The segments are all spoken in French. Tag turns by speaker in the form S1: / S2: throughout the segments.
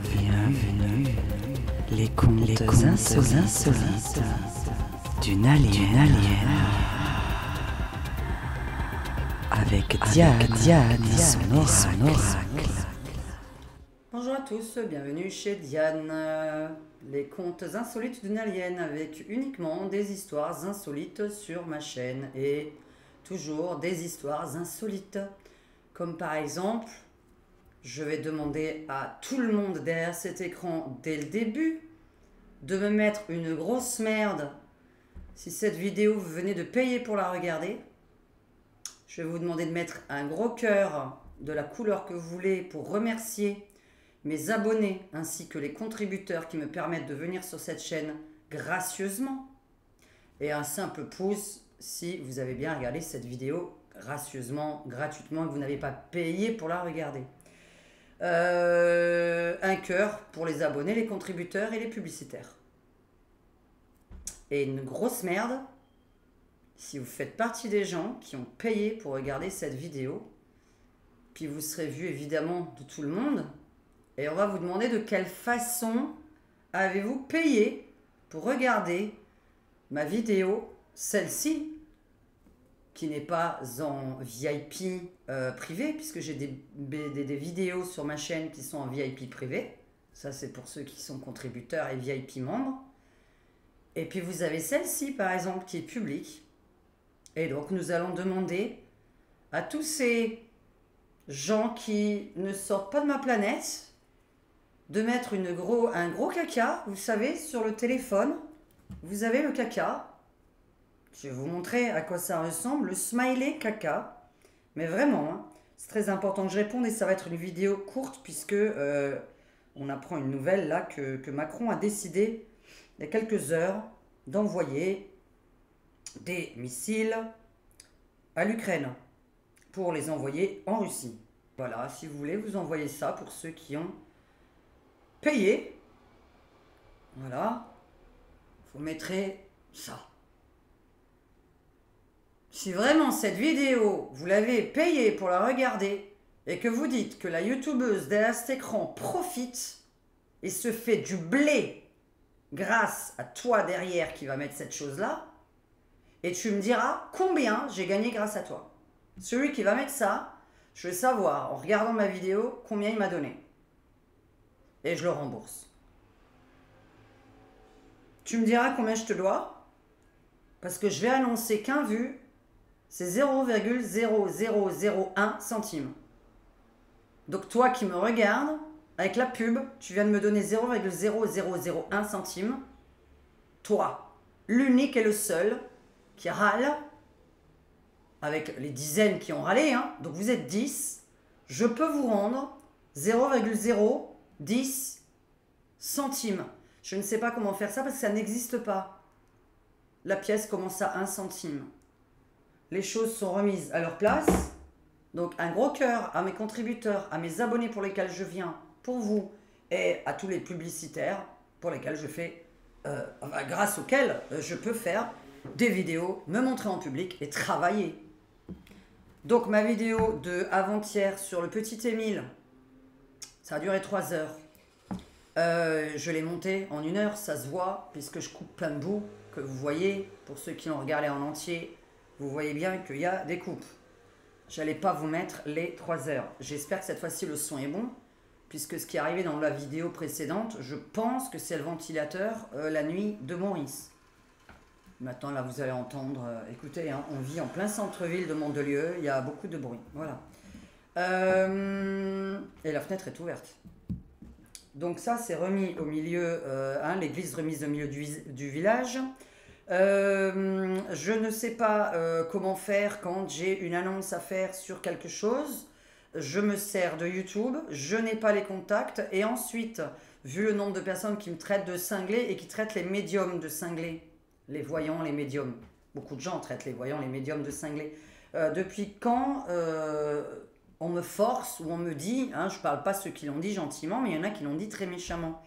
S1: Bienvenue. Les contes insolites d'une alien. Avec Diane et son oracle.
S2: Bonjour à tous, bienvenue chez Diane. Les contes insolites d'une alien avec uniquement des histoires insolites sur ma chaîne. Et toujours des histoires insolites. Comme par exemple, je vais demander à tout le monde derrière cet écran dès le début de me mettre une grosse merde si cette vidéo vous venez de payer pour la regarder. Je vais vous demander de mettre un gros cœur de la couleur que vous voulez pour remercier mes abonnés ainsi que les contributeurs qui me permettent de venir sur cette chaîne gracieusement. Et un simple pouce si vous avez bien regardé cette vidéo gracieusement, gratuitement et que vous n'avez pas payé pour la regarder. Un cœur pour les abonnés, les contributeurs et les publicitaires. Et une grosse merde si vous faites partie des gens qui ont payé pour regarder cette vidéo. Puis vous serez vu évidemment de tout le monde. Et on va vous demander de quelle façon avez-vous payé pour regarder ma vidéo, celle-ci, qui n'est pas en VIP privé, puisque j'ai des vidéos sur ma chaîne qui sont en VIP privé. Ça, c'est pour ceux qui sont contributeurs et VIP membres. Et puis, vous avez celle-ci, par exemple, qui est publique. Et donc, nous allons demander à tous ces gens qui ne sortent pas de ma planète de mettre un gros caca, vous savez, sur le téléphone. Vous avez le caca. Je vais vous montrer à quoi ça ressemble, le smiley caca. Mais vraiment, hein, c'est très important que je réponde et ça va être une vidéo courte puisque on apprend une nouvelle là que Macron a décidé il y a quelques heures d'envoyer des missiles à l'Ukraine pour les envoyer en Russie. Voilà, si vous voulez, vous envoyez ça pour ceux qui ont payé. Voilà, vous mettrez ça. Si vraiment cette vidéo, vous l'avez payée pour la regarder et que vous dites que la youtubeuse derrière cet écran profite et se fait du blé grâce à toi derrière qui va mettre cette chose-là, et tu me diras combien j'ai gagné grâce à toi. Celui qui va mettre ça, je veux savoir en regardant ma vidéo combien il m'a donné. Et je le rembourse. Tu me diras combien je te dois, parce que je vais annoncer qu'un vu, c'est 0,0001 centime. Donc toi qui me regardes, avec la pub, tu viens de me donner 0,0001 centime. Toi, l'unique et le seul qui râle, avec les dizaines qui ont râlé, hein, donc vous êtes 10, je peux vous rendre 0,010 centimes. Je ne sais pas comment faire ça parce que ça n'existe pas. La pièce commence à 1 centime. Les choses sont remises à leur place. Donc un gros cœur à mes contributeurs, à mes abonnés pour lesquels je viens, pour vous, et à tous les publicitaires pour lesquels je fais, grâce auxquels je peux faire des vidéos, me montrer en public et travailler. Donc ma vidéo de avant-hier sur le petit Émile, ça a duré 3 heures. Je l'ai montée en 1 heure, ça se voit, puisque je coupe plein de bouts que vous voyez. Pour ceux qui l'ont regardé en entier, vous voyez bien qu'il y a des coupes. J'allais pas vous mettre les 3 heures. J'espère que cette fois-ci le son est bon, puisque ce qui est arrivé dans la vidéo précédente, je pense que c'est le ventilateur la nuit de Maurice. Maintenant là vous allez entendre, écoutez, hein, on vit en plein centre-ville de Mandelieu, il y a beaucoup de bruit, voilà. Et la fenêtre est ouverte. Donc ça c'est remis au milieu, hein, l'église remise au milieu du village. Je ne sais pas comment faire quand j'ai une annonce à faire sur quelque chose. Je me sers de YouTube, je n'ai pas les contacts et ensuite, vu le nombre de personnes qui me traitent de cinglé et qui traitent les médiums de cinglé, les voyants, les médiums, beaucoup de gens traitent les voyants, les médiums de cinglé. Depuis quand on me force ou on me dit, hein, je ne parle pas ceux qui l'ont dit gentiment, mais il y en a qui l'ont dit très méchamment,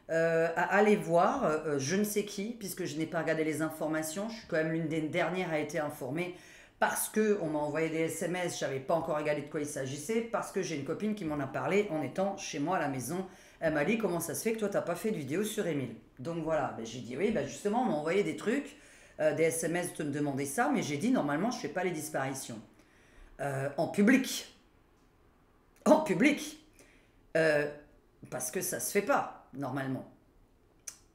S2: à aller voir je ne sais qui, puisque je n'ai pas regardé les informations. Je suis quand même l'une des dernières à être informée parce qu'on m'a envoyé des SMS, je savais pas encore regardé de quoi il s'agissait, parce que j'ai une copine qui m'en a parlé en étant chez moi à la maison. Elle m'a dit, comment ça se fait que toi, t'as pas fait de vidéo sur Émile? Donc voilà, ben, j'ai dit, oui, ben, justement, on m'a envoyé des trucs, des SMS de me demander ça, mais j'ai dit, normalement, je fais pas les disparitions. En public. En public. Parce que ça se fait pas, normalement.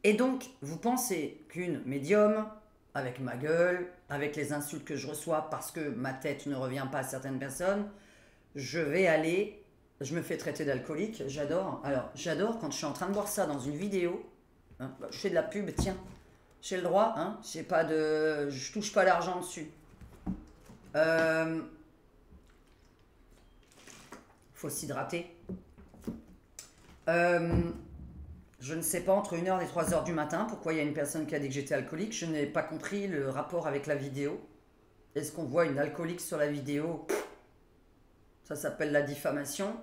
S2: Et donc, vous pensez qu'une médium, avec ma gueule, avec les insultes que je reçois parce que ma tête ne revient pas à certaines personnes, je vais aller, je me fais traiter d'alcoolique, j'adore. Alors, j'adore quand je suis en train de boire ça dans une vidéo, hein, je fais de la pub, tiens, j'ai le droit, hein, je touche pas l'argent dessus. Faut s'hydrater. Je ne sais pas, entre 1h et 3h du matin, pourquoi il y a une personne qui a dit que j'étais alcoolique. Je n'ai pas compris le rapport avec la vidéo. Est-ce qu'on voit une alcoolique sur la vidéo? Ça s'appelle la diffamation.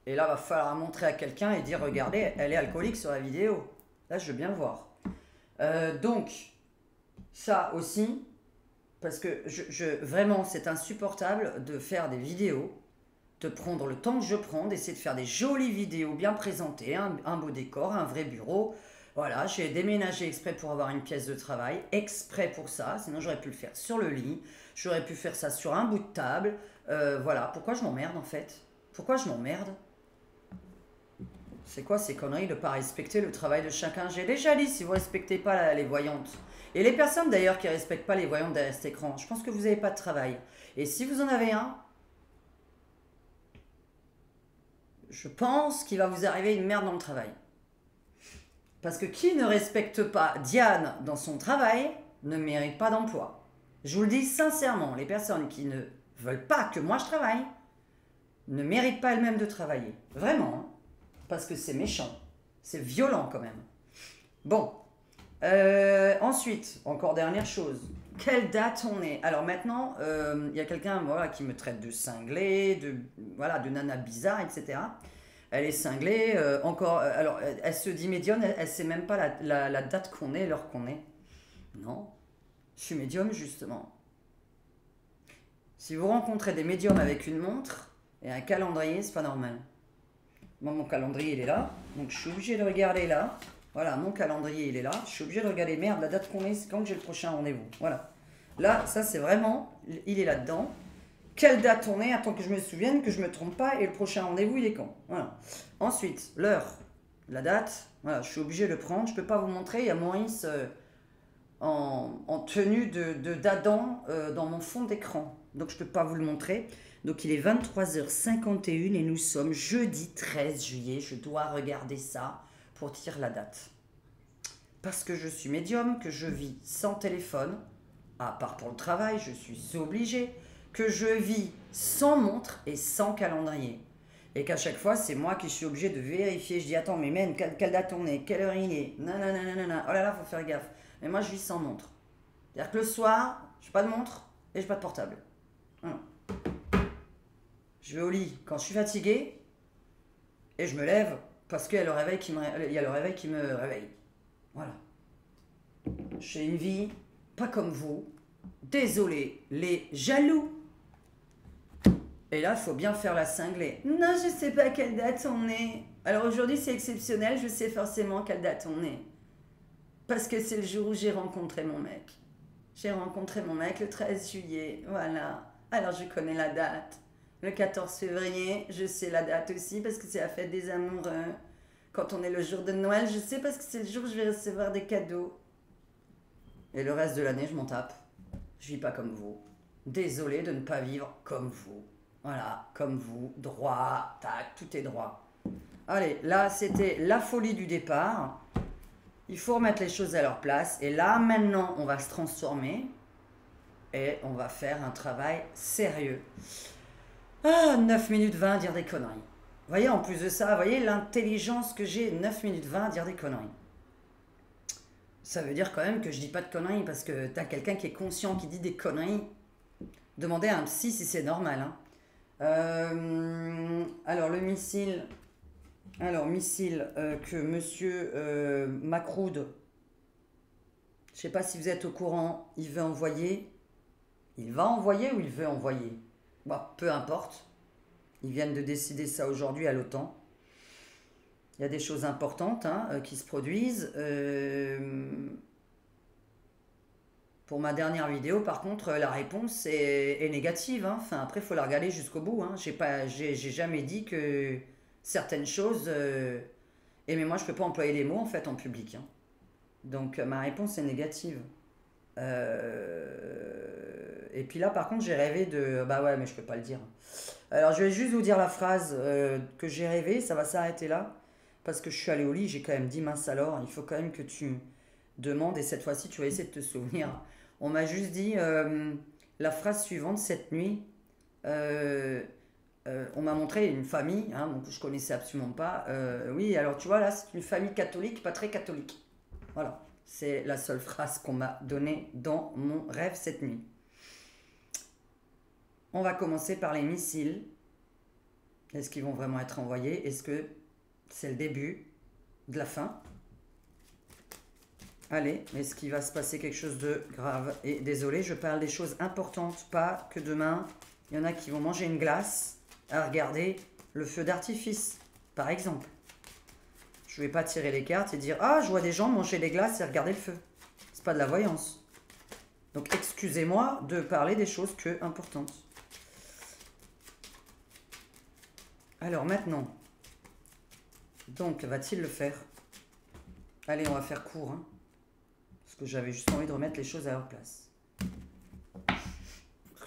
S2: Et là, il va falloir montrer à quelqu'un et dire, regardez, elle est alcoolique sur la vidéo. Là, je veux bien le voir. Donc, ça aussi, parce que vraiment, c'est insupportable de faire des vidéos, de prendre le temps que je prends, d'essayer de faire des jolies vidéos bien présentées, un beau décor, un vrai bureau. Voilà, j'ai déménagé exprès pour avoir une pièce de travail, exprès pour ça, sinon j'aurais pu le faire sur le lit, j'aurais pu faire ça sur un bout de table. Voilà, pourquoi je m'emmerde en fait? Pourquoi je m'emmerde? C'est quoi ces conneries de ne pas respecter le travail de chacun? J'ai déjà dit, si vous ne respectez pas les voyantes, et les personnes d'ailleurs qui ne respectent pas les voyantes derrière cet écran, je pense que vous n'avez pas de travail. Et si vous en avez un, je pense qu'il va vous arriver une merde dans le travail. Parce que qui ne respecte pas Diane dans son travail ne mérite pas d'emploi. Je vous le dis sincèrement, les personnes qui ne veulent pas que moi je travaille ne méritent pas elles-mêmes de travailler. Vraiment, hein, parce que c'est méchant, c'est violent quand même. Bon, ensuite, encore dernière chose. Quelle date on est? Alors maintenant, il y a quelqu'un voilà, qui me traite de cinglé, de nana bizarre, etc. Elle est cinglée, alors elle se dit médium, elle sait même pas la date qu'on est, l'heure qu'on est. Non, je suis médium justement. Si vous rencontrez des médiums avec une montre et un calendrier, c'est pas normal. Moi, mon calendrier, il est là, donc je suis obligé de regarder là. Voilà, mon calendrier, il est là. Je suis obligé de regarder, merde, la date qu'on est, c'est quand que j'ai le prochain rendez-vous. Voilà. Là, ça, c'est vraiment, il est là-dedans. Quelle date on est? Attends que je me souvienne, que je me trompe pas, et le prochain rendez-vous, il est quand? Voilà. Ensuite, l'heure, la date, voilà, je suis obligé de le prendre. Je peux pas vous montrer, il y a Maurice en tenue d'Adam dans mon fond d'écran. Donc, je peux pas vous le montrer. Donc, il est 23h51 et nous sommes jeudi 13 juillet. Je dois regarder ça pour dire la date. Parce que je suis médium, que je vis sans téléphone, à part pour le travail, je suis obligée, que je vis sans montre et sans calendrier. Et qu'à chaque fois, c'est moi qui suis obligée de vérifier. Je dis, attends, mais man, quelle date on est? Quelle heure il est? Nanana. Oh là là, faut faire gaffe. Mais moi, je vis sans montre. C'est-à-dire que le soir, je n'ai pas de montre et je n'ai pas de portable. Voilà. Je vais au lit quand je suis fatiguée et je me lève parce qu'il y a le réveil qui me réveille. Voilà. J'ai une vie pas comme vous. Désolé, les jaloux. Et là, il faut bien faire la cinglée. Non, je sais pas quelle date on est. Alors aujourd'hui, c'est exceptionnel, je sais forcément quelle date on est. Parce que c'est le jour où j'ai rencontré mon mec. J'ai rencontré mon mec le 13 juillet, voilà. Alors je connais la date. Le 14 février, je sais la date aussi parce que c'est la fête des amoureux. Quand on est le jour de Noël, je sais parce que c'est le jour où je vais recevoir des cadeaux. Et le reste de l'année, je m'en tape. Je vis pas comme vous. Désolé de ne pas vivre comme vous. Voilà, comme vous, droit, tac, tout est droit. Allez, là, c'était la folie du départ. Il faut remettre les choses à leur place. Et là, maintenant, on va se transformer. Et on va faire un travail sérieux. Ah, 9 minutes 20 à dire des conneries. Vous voyez, en plus de ça, vous voyez l'intelligence que j'ai, 9 minutes 20 à dire des conneries. Ça veut dire quand même que je dis pas de conneries, parce que t'as quelqu'un qui est conscient, qui dit des conneries. Demandez à un psy si c'est normal. Hein. Alors, le missile... que monsieur Macroud, je sais pas si vous êtes au courant, il veut envoyer Il va envoyer ou il veut envoyer? Bah, peu importe. Ils viennent de décider ça aujourd'hui à l'OTAN. Il y a des choses importantes hein, qui se produisent. Pour ma dernière vidéo, par contre, la réponse est négative. Hein. Enfin, après, il faut la regarder jusqu'au bout. Hein. J'ai jamais dit que certaines choses... mais moi, je ne peux pas employer les mots, en fait, en public. Hein. Donc, ma réponse est négative. Et puis là, par contre, j'ai rêvé de... Bah ouais, mais je peux pas le dire. Alors, je vais juste vous dire la phrase que j'ai rêvé. Ça va s'arrêter là. Parce que je suis allée au lit, j'ai quand même dit, mince alors, il faut quand même que tu demandes. Et cette fois-ci, tu vas essayer de te souvenir. On m'a juste dit la phrase suivante, cette nuit. On m'a montré une famille, hein, donc je connaissais absolument pas. Oui, alors tu vois, là, c'est une famille catholique, pas très catholique. Voilà. C'est la seule phrase qu'on m'a donnée dans mon rêve cette nuit. On va commencer par les missiles. Est-ce qu'ils vont vraiment être envoyés? Est-ce que c'est le début de la fin? Allez, est-ce qu'il va se passer quelque chose de grave? Et désolé, je parle des choses importantes, pas que demain, il y en a qui vont manger une glace à regarder le feu d'artifice, par exemple. Je ne vais pas tirer les cartes et dire « Ah, je vois des gens manger des glaces et regarder le feu. » C'est pas de la voyance. Donc, excusez-moi de parler des choses que importantes. Alors, maintenant. Donc, va-t-il le faire? Allez, on va faire court. Hein, parce que j'avais juste envie de remettre les choses à leur place. Que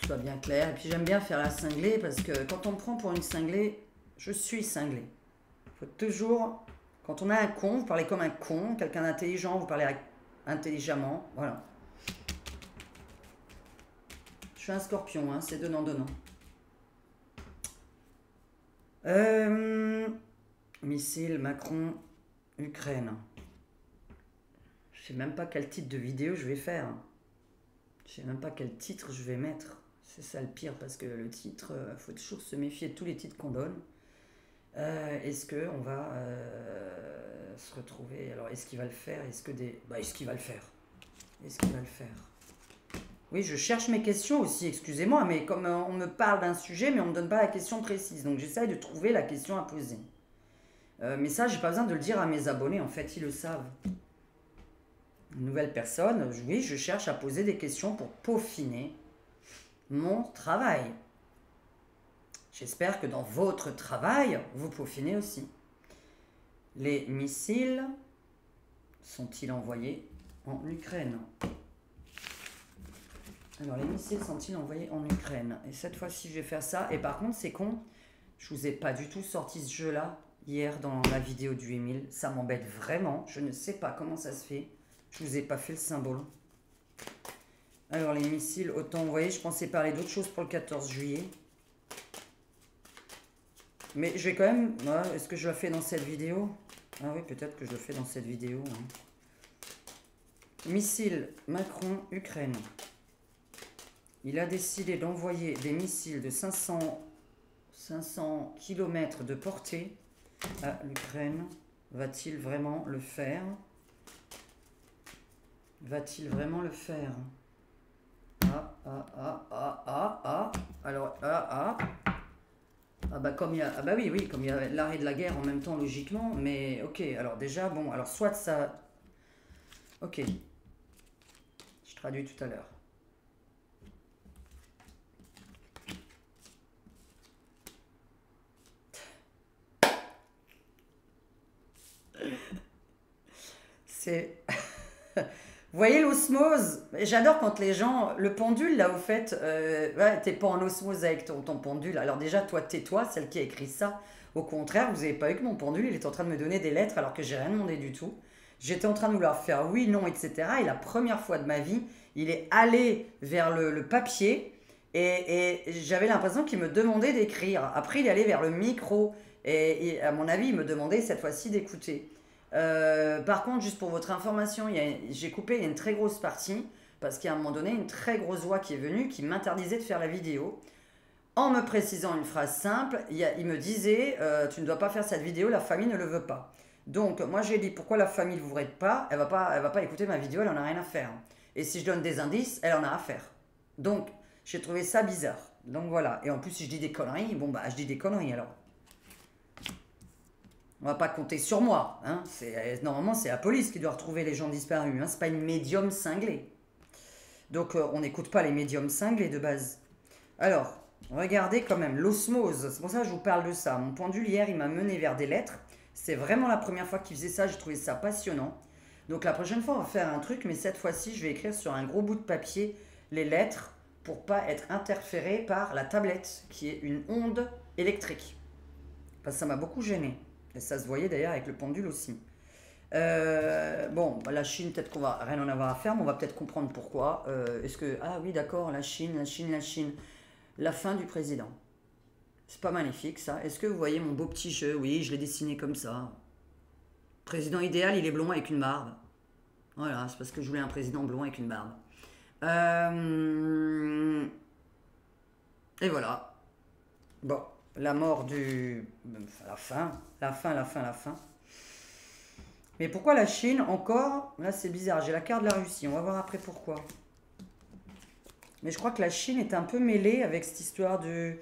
S2: ce soit bien clair. Et puis, j'aime bien faire la cinglée parce que quand on me prend pour une cinglée, je suis cinglée. Il faut toujours... Quand on a un con, vous parlez comme un con. Quelqu'un d'intelligent, vous parlez intelligemment. Voilà. Je suis un scorpion, hein, c'est donnant-donnant. Missile, Macron, Ukraine. Je sais même pas quel titre de vidéo je vais faire. Je sais même pas quel titre je vais mettre. C'est ça le pire, parce que le titre, faut toujours se méfier de tous les titres qu'on donne. Est-ce qu'on va se retrouver... Alors, est-ce qu'il va le faire? Est-ce que des... Bah, est-ce qu'il va le faire? Est-ce qu'il va le faire? Oui, je cherche mes questions aussi, excusez-moi, mais comme on me parle d'un sujet, mais on ne me donne pas la question précise. Donc, j'essaye de trouver la question à poser. Mais ça, j'ai pas besoin de le dire à mes abonnés, en fait, ils le savent. Une nouvelle personne, oui, je cherche à poser des questions pour peaufiner mon travail. J'espère que dans votre travail, vous peaufinez aussi. Les missiles sont-ils envoyés en Ukraine? Alors, les missiles sont-ils envoyés en Ukraine? Et cette fois-ci, je vais faire ça. Et par contre, c'est con, je vous ai pas du tout sorti ce jeu-là hier dans la vidéo du Émile. Ça m'embête vraiment. Je ne sais pas comment ça se fait. Je vous ai pas fait le symbole. Alors, les missiles, autant envoyer. Je pensais parler d'autre chose pour le 14 juillet. Mais je vais quand même... Ouais, est-ce que je le fais dans cette vidéo? Ah oui, peut-être que je le fais dans cette vidéo. Hein. Missile Macron, Ukraine. Il a décidé d'envoyer des missiles de 500 km de portée à l'Ukraine. Va-t-il vraiment le faire? Va-t-il vraiment le faire? Alors, Ah bah comme il y a, ah bah oui, oui, comme il y a l'arrêt de la guerre en même temps logiquement, mais ok, alors déjà, bon, alors soit ça... Ok, je traduis tout à l'heure. C'est... Vous voyez l'osmose? J'adore quand les gens... Le pendule, là, au fait, ouais, t'es pas en osmose avec ton pendule. Alors déjà, toi, tais-toi, celle qui a écrit ça. Au contraire, vous avez pas vu que mon pendule, il est en train de me donner des lettres alors que j'ai rien demandé du tout. J'étais en train de vouloir faire oui, non, etc. Et la première fois de ma vie, il est allé vers le papier et j'avais l'impression qu'il me demandait d'écrire. Après, il est allé vers le micro et à mon avis, il me demandait cette fois-ci d'écouter. Par contre, juste pour votre information, j'ai coupé il y a une très grosse partie parce qu'à un moment donné, une très grosse voix qui est venue qui m'interdisait de faire la vidéo en me précisant une phrase simple. Il me disait tu ne dois pas faire cette vidéo, la famille ne le veut pas. Donc moi j'ai dit pourquoi la famille ne voudrait pas, elle va pas écouter ma vidéo, elle en a rien à faire. Et si je donne des indices, elle en a à faire. Donc J'ai trouvé ça bizarre. Donc voilà. Et en plus, si je dis des conneries, bon bah je dis des conneries alors. On va pas compter sur moi. Hein. Normalement, c'est la police qui doit retrouver les gens disparus. Hein. C'est pas une médium cinglée. Donc on n'écoute pas les médiums cinglés de base. Alors, regardez quand même, l'osmose. C'est pour ça que je vous parle de ça. Mon pendule hier, il m'a mené vers des lettres. C'est vraiment la première fois qu'il faisait ça. J'ai trouvé ça passionnant. Donc la prochaine fois, on va faire un truc. Mais cette fois-ci, je vais écrire sur un gros bout de papier les lettres pour pas être interféré par la tablette, qui est une onde électrique. Parce que ça m'a beaucoup gêné. Et ça se voyait d'ailleurs avec le pendule aussi. Bon, la Chine, peut-être qu'on va rien en avoir à faire, mais on va peut-être comprendre pourquoi. Ah oui, d'accord, la Chine. La fin du président. C'est pas magnifique, ça. Est-ce que vous voyez mon beau petit jeu? Oui, je l'ai dessiné comme ça. Président idéal, il est blond avec une barbe. Voilà, c'est parce que je voulais un président blond avec une barbe. Et voilà. Bon, la mort du... La fin. Mais pourquoi la Chine encore? Là, c'est bizarre. J'ai la carte de la Russie. On va voir après pourquoi. Mais je crois que la Chine est un peu mêlée avec cette histoire de...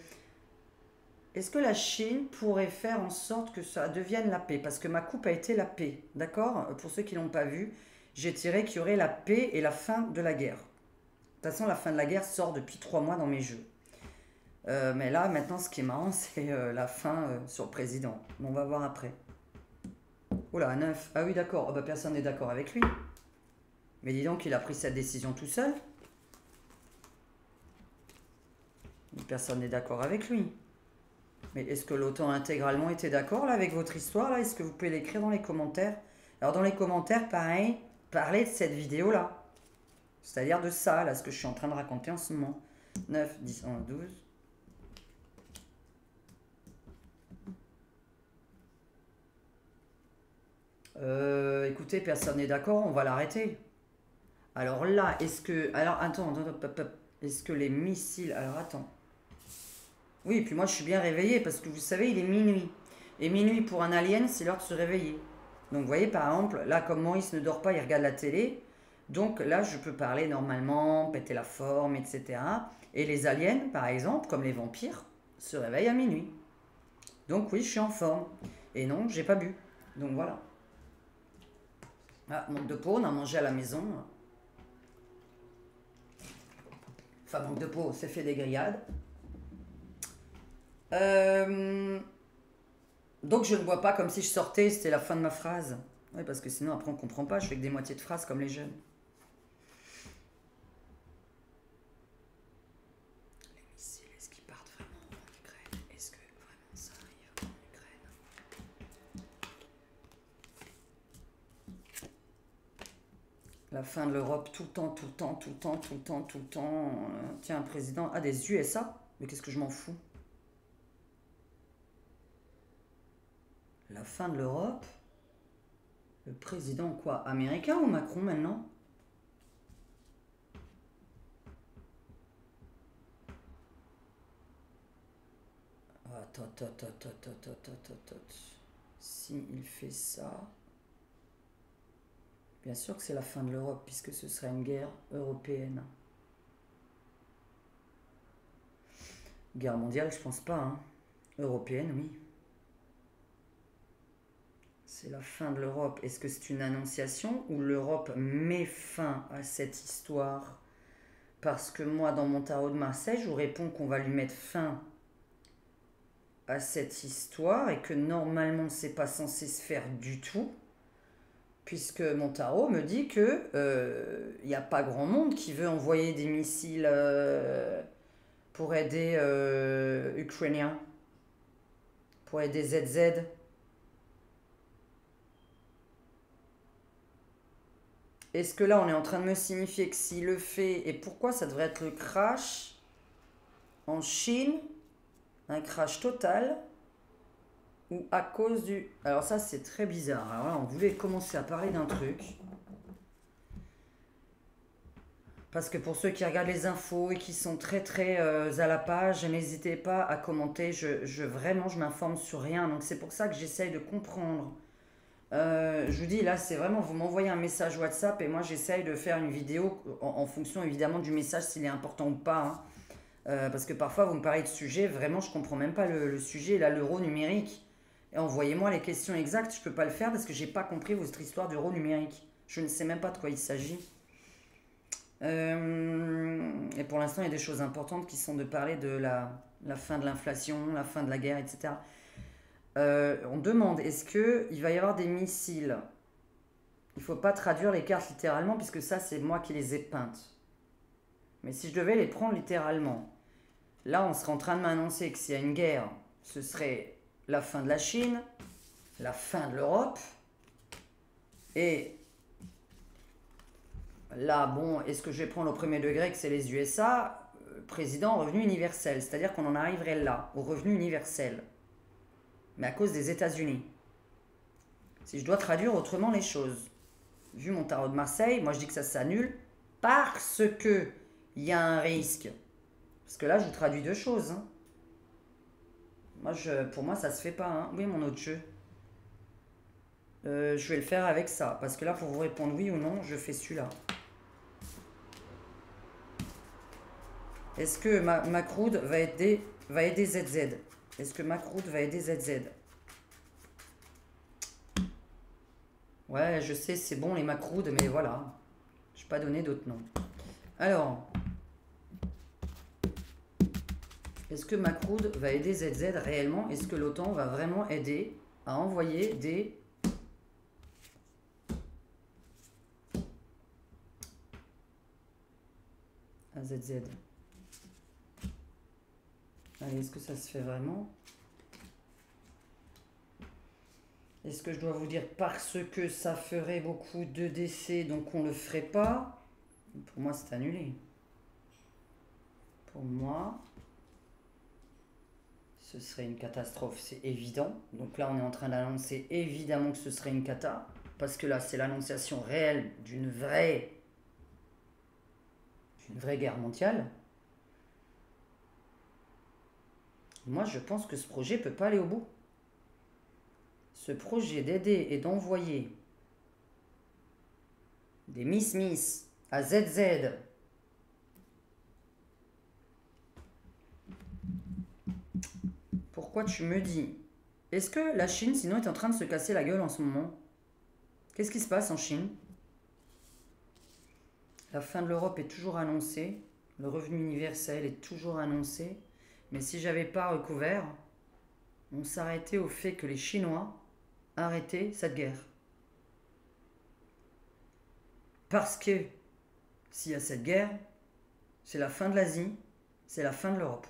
S2: Est-ce que la Chine pourrait faire en sorte que ça devienne la paix? Parce que ma coupe a été la paix. D'accord? Pour ceux qui ne l'ont pas vu, j'ai tiré qu'il y aurait la paix et la fin de la guerre. De toute façon, la fin de la guerre sort depuis 3 mois dans mes jeux. Mais là, maintenant, ce qui est marrant, c'est la fin sur le président. On va voir après. Oula, 9. Ah oui, d'accord. Oh, bah, personne n'est d'accord avec lui. Mais dis donc, il a pris cette décision tout seul. Personne n'est d'accord avec lui. Mais est-ce que l'OTAN intégralement était d'accord là avec votre histoire là? Est-ce que vous pouvez l'écrire dans les commentaires? Alors dans les commentaires, pareil, parlez de cette vidéo là. C'est-à-dire de ça, là, ce que je suis en train de raconter en ce moment. 9, 10, 11, 12. Écoutez, personne n'est d'accord, on va l'arrêter. Alors là, est-ce que... Alors attends, est-ce que les missiles... Alors attends. Oui, et puis moi je suis bien réveillé parce que vous savez, il est minuit. Et minuit pour un alien, c'est l'heure de se réveiller. Donc vous voyez, par exemple, là, comme Maurice ne dort pas, il regarde la télé. Donc là, je peux parler normalement, péter la forme, etc. Et les aliens, par exemple, comme les vampires, se réveillent à minuit. Donc oui, je suis en forme. Et non, j'ai pas bu. Donc voilà. Ah, manque de peau, on a mangé à la maison. Enfin, manque de peau, c'est fait des grillades. Donc je ne bois pas comme si je sortais, c'était la fin de ma phrase. Oui, parce que sinon après on comprend pas, je fais que des moitiés de phrases comme les jeunes. Les missiles, est-ce qu'ils partent vraiment en Ukraine? Est-ce que vraiment ça arrive en Ukraine? La fin de l'Europe, tout le temps. Tiens, un président... Ah, des USA? Mais qu'est-ce que je m'en fous? La fin de l'Europe? Le président quoi? Américain ou Macron maintenant? Attends. Si il fait ça... Bien sûr que c'est la fin de l'Europe, puisque ce serait une guerre européenne. Guerre mondiale, je pense pas, hein. Européenne, oui. C'est la fin de l'Europe. Est-ce que c'est une annonciation ou l'Europe met fin à cette histoire? Parce que moi, dans mon tarot de Marseille, je vous réponds qu'on va lui mettre fin à cette histoire et que normalement, c'est pas censé se faire du tout. Puisque mon tarot me dit que il n'y a pas grand monde qui veut envoyer des missiles pour aider Ukrainiens, pour aider ZZ. Est-ce que là, on est en train de me signifier que s'il le fait, et pourquoi ça devrait être le crash en Chine, un crash total, ou à cause du... Alors ça, c'est très bizarre. Alors là, on voulait commencer à parler d'un truc. Parce que pour ceux qui regardent les infos et qui sont très à la page, n'hésitez pas à commenter. Vraiment, je m'informe sur rien. Donc c'est pour ça que j'essaye de comprendre. Je vous dis, là, c'est vraiment, vous m'envoyez un message WhatsApp et moi, j'essaye de faire une vidéo en fonction, évidemment, du message, s'il est important ou pas. Hein. Parce que parfois, vous me parlez de sujet, vraiment, je comprends même pas le sujet, là, l'euro numérique. Et envoyez-moi les questions exactes, je peux pas le faire parce que j'ai pas compris votre histoire d'euro numérique. Je ne sais même pas de quoi il s'agit. Et pour l'instant, il y a des choses importantes qui sont de parler de la fin de l'inflation, la fin de la guerre, etc. On demande, est-ce qu'il va y avoir des missiles? Il ne faut pas traduire les cartes littéralement, puisque ça, c'est moi qui les ai peintes. Mais si je devais les prendre littéralement, là, on serait en train de m'annoncer que s'il y a une guerre, ce serait la fin de la Chine, la fin de l'Europe, et là, bon, est-ce que je vais prendre au premier degré que c'est les USA, président revenu universel, c'est-à-dire qu'on en arriverait là, au revenu universel, mais à cause des États-Unis. Si je dois traduire autrement les choses, vu mon tarot de Marseille, moi je dis que ça s'annule parce que il y a un risque. Parce que là, je vous traduis deux choses. Hein. Pour moi, ça se fait pas. Hein. Oui, mon autre jeu. Je vais le faire avec ça. Parce que là, pour vous répondre oui ou non, je fais celui-là. Est-ce que Macroud va aider ZZ? Est-ce que Macroud va aider ZZ? Ouais, je sais, c'est bon les Macrouds, mais voilà. Je n'ai pas donné d'autres noms. Alors, est-ce que Macroud va aider ZZ réellement? Est-ce que l'OTAN va vraiment aider à envoyer des... à ZZ? Allez, est-ce que ça se fait vraiment? Est-ce que je dois vous dire parce que ça ferait beaucoup de décès, donc on ne le ferait pas? Pour moi, c'est annulé. Pour moi, ce serait une catastrophe, c'est évident. Donc là, on est en train d'annoncer évidemment que ce serait une cata. Parce que là, c'est l'annonciation réelle d'une vraie guerre mondiale. Moi, je pense que ce projet ne peut pas aller au bout. Ce projet d'aider et d'envoyer des Miss à ZZ pourquoi tu me dis? Est-ce que la Chine, sinon, est en train de se casser la gueule en ce moment? Qu'est-ce qui se passe en Chine? La fin de l'Europe est toujours annoncée. Le revenu universel est toujours annoncé. Mais si j'avais pas recouvert, on s'arrêtait au fait que les Chinois arrêtaient cette guerre. Parce que s'il y a cette guerre, c'est la fin de l'Asie, c'est la fin de l'Europe.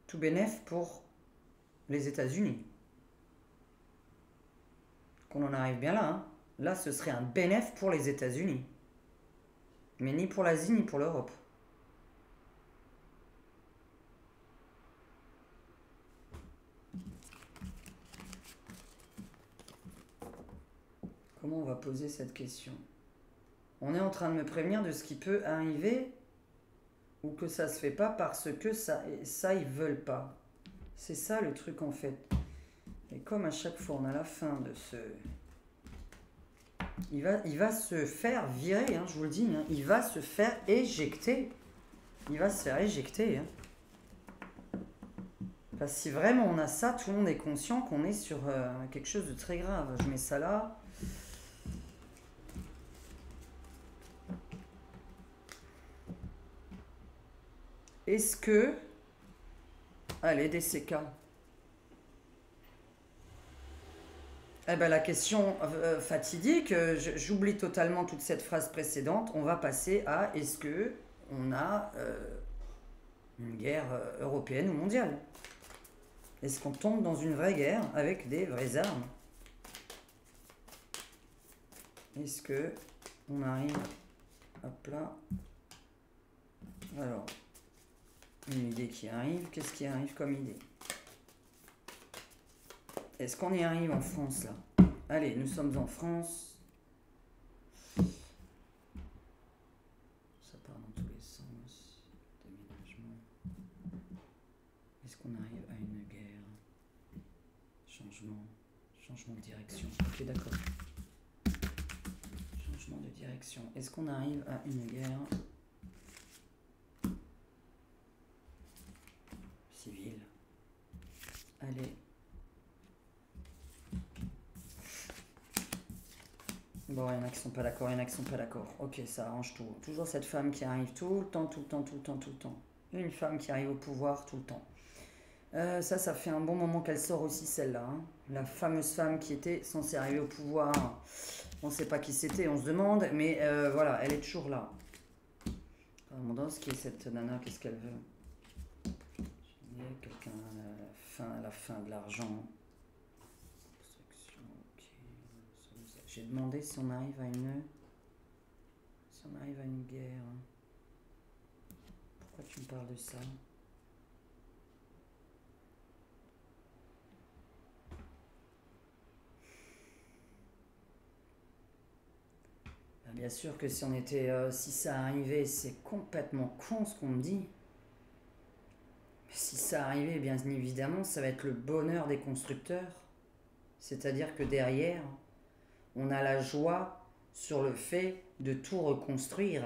S2: Tout bénef pour les États-Unis. Qu'on en arrive bien là. Hein. Là, ce serait un bénéf pour les États-Unis. Mais ni pour l'Asie, ni pour l'Europe. Comment on va poser cette question? On est en train de me prévenir de ce qui peut arriver ou que ça se fait pas parce que ça ils veulent pas. C'est ça le truc en fait. Et comme à chaque fois on a la fin de ce... Il va se faire virer, hein, je vous le dis. Hein. Il va se faire éjecter. Il va se faire éjecter. Hein. Parce que si vraiment on a ça, tout le monde est conscient qu'on est sur quelque chose de très grave. Je mets ça là. Est-ce que... Allez, DCK. Eh ben, la question fatidique, j'oublie totalement toute cette phrase précédente. On va passer à est-ce que on a une guerre européenne ou mondiale? Est-ce qu'on tombe dans une vraie guerre avec des vraies armes? Est-ce que on arrive... Hop là. Alors, une idée qui arrive. Qu'est-ce qui arrive comme idée? Est-ce qu'on y arrive en France, là? Allez, nous sommes en France. Ça part dans tous les sens. Déménagement. Est-ce qu'on arrive à une guerre? Changement de direction. Ok, d'accord. changement de direction. Est-ce qu'on arrive à une guerre civile? Allez. Bon, il y en a qui sont pas d'accord, il y en a qui sont pas d'accord. Ok, ça arrange tout. Toujours cette femme qui arrive tout le temps, tout le temps, tout le temps, tout le temps. Une femme qui arrive au pouvoir tout le temps. Ça fait un bon moment qu'elle sort aussi, celle-là. Hein. La fameuse femme qui était censée arriver au pouvoir. On ne sait pas qui c'était, on se demande, mais voilà, elle est toujours là. Abondance, qui est cette nana, qu'est-ce qu'elle veut? Quelqu'un à la fin de l'argent. J'ai demandé si on arrive à une guerre. Pourquoi tu me parles de ça? Bien sûr que si on était, si ça arrivait, c'est complètement con ce qu'on me dit. Mais si ça arrivait, bien évidemment, ça va être le bonheur des constructeurs. C'est-à-dire que derrière, on a la joie sur le fait de tout reconstruire.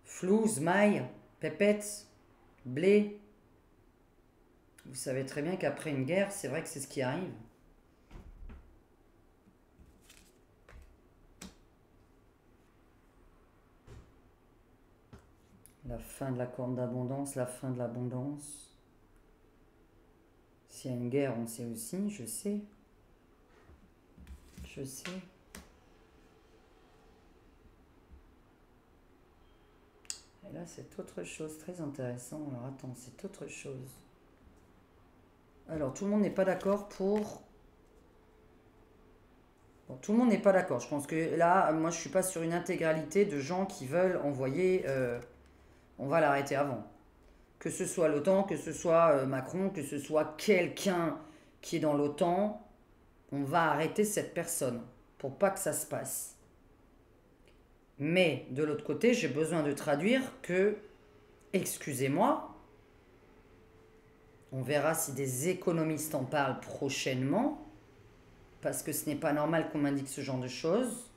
S2: Flouze, maille, pépette, blé. Vous savez très bien qu'après une guerre, c'est vrai que c'est ce qui arrive. La fin de la corne d'abondance, la fin de l'abondance. S'il y a une guerre, on sait aussi, je sais. Je sais. Et là, c'est autre chose, très intéressant. Alors, attends, c'est autre chose. Alors, tout le monde n'est pas d'accord pour... Bon, tout le monde n'est pas d'accord. Je pense que là, moi, je suis pas sur une intégralité de gens qui veulent envoyer... on va l'arrêter avant. Que ce soit l'OTAN, que ce soit Macron, que ce soit quelqu'un qui est dans l'OTAN, on va arrêter cette personne pour pas que ça se passe. Mais de l'autre côté, j'ai besoin de traduire que, excusez-moi, on verra si des économistes en parlent prochainement, parce que ce n'est pas normal qu'on m'indique ce genre de choses.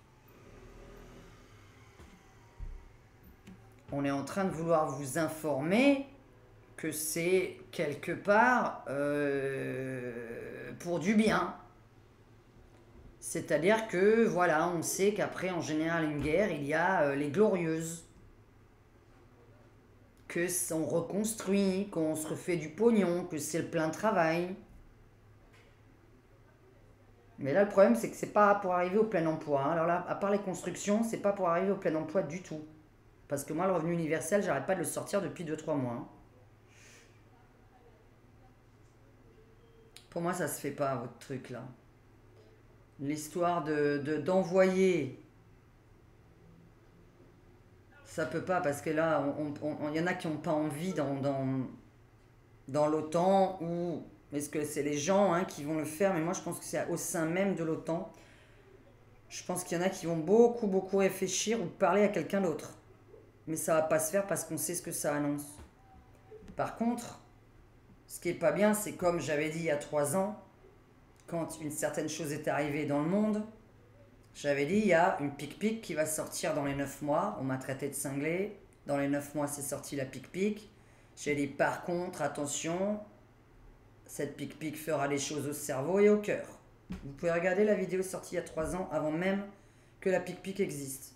S2: On est en train de vouloir vous informer que c'est quelque part pour du bien. C'est-à-dire que, voilà, on sait qu'après, en général, une guerre, il y a les glorieuses. Que on reconstruit, qu'on se refait du pognon, que c'est le plein travail. Mais là, le problème, c'est que c'est pas pour arriver au plein emploi. Hein. Alors là, à part les constructions, c'est pas pour arriver au plein emploi du tout. Parce que moi, le revenu universel, j'arrête pas de le sortir depuis 2-3 mois. Hein. Pour moi, ça se fait pas, votre truc, là. L'histoire d'envoyer... Ça peut pas, parce que là, il y en a qui n'ont pas envie dans l'OTAN, ou... Est-ce que c'est les gens hein, qui vont le faire? Mais moi, je pense que c'est au sein même de l'OTAN. Je pense qu'il y en a qui vont beaucoup, beaucoup réfléchir ou parler à quelqu'un d'autre. Mais ça va pas se faire parce qu'on sait ce que ça annonce. Par contre, ce qui est pas bien, c'est comme j'avais dit il y a 3 ans, quand une certaine chose est arrivée dans le monde, j'avais dit il y a une pic-pic qui va sortir dans les 9 mois. On m'a traité de cinglé. Dans les 9 mois, c'est sorti la pic-pic. J'ai dit par contre, attention, cette pic-pic fera les choses au cerveau et au cœur. Vous pouvez regarder la vidéo sortie il y a 3 ans, avant même que la pic-pic existe.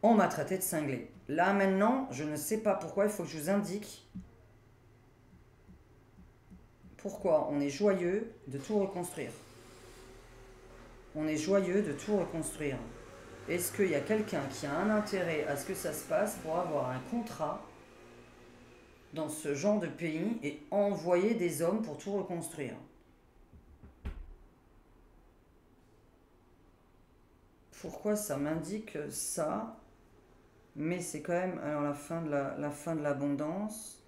S2: On m'a traité de cinglé. Là, maintenant, je ne sais pas pourquoi, il faut que je vous indique pourquoi on est joyeux de tout reconstruire. On est joyeux de tout reconstruire. Est-ce qu'il y a quelqu'un qui a un intérêt à ce que ça se passe pour avoir un contrat dans ce genre de pays et envoyer des hommes pour tout reconstruire? Pourquoi ça m'indique ça? Mais c'est quand même alors la fin de l'abondance.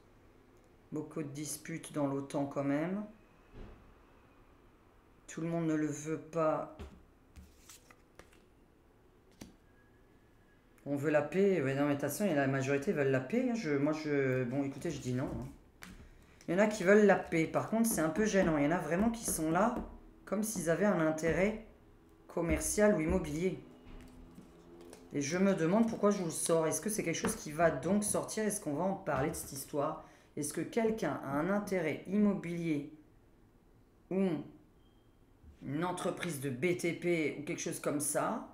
S2: Beaucoup de disputes dans l'OTAN quand même. Tout le monde ne le veut pas. On veut la paix. Ouais, non, mais de toute façon, la majorité veulent la paix. Bon, écoutez, je dis non. Hein. Il y en a qui veulent la paix. Par contre, c'est un peu gênant. Il y en a vraiment qui sont là comme s'ils avaient un intérêt commercial ou immobilier. Et je me demande pourquoi je vous le sors. Est-ce que c'est quelque chose qui va donc sortir? Est-ce qu'on va en parler de cette histoire? Est-ce que quelqu'un a un intérêt immobilier ou une entreprise de BTP ou quelque chose comme ça,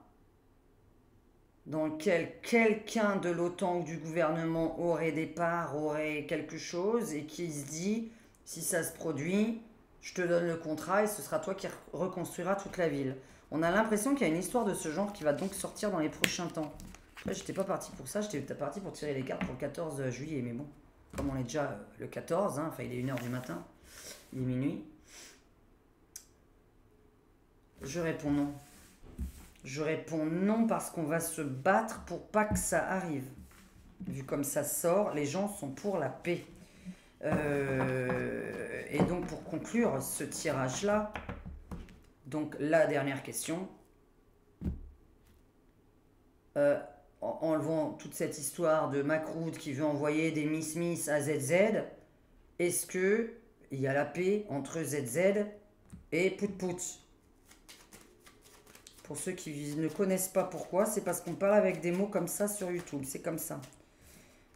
S2: dans lequel quelqu'un de l'OTAN ou du gouvernement aurait des parts, aurait quelque chose, et qui se dit, si ça se produit, je te donne le contrat et ce sera toi qui reconstruiras toute la ville. On a l'impression qu'il y a une histoire de ce genre qui va donc sortir dans les prochains temps. Après, j'étais pas parti pour ça, j'étais parti pour tirer les cartes pour le 14 juillet, mais bon, comme on est déjà le 14, hein, enfin il est 1h du matin, il est minuit. Je réponds non. Je réponds non parce qu'on va se battre pour pas que ça arrive. Vu comme ça sort, les gens sont pour la paix. Et donc pour conclure ce tirage-là, donc la dernière question, enlevant toute cette histoire de Macroud qui veut envoyer des Miss à ZZ, est-ce que il y a la paix entre ZZ et Pout-Pout? Pour ceux qui ne connaissent pas pourquoi, c'est parce qu'on parle avec des mots comme ça sur YouTube, c'est comme ça.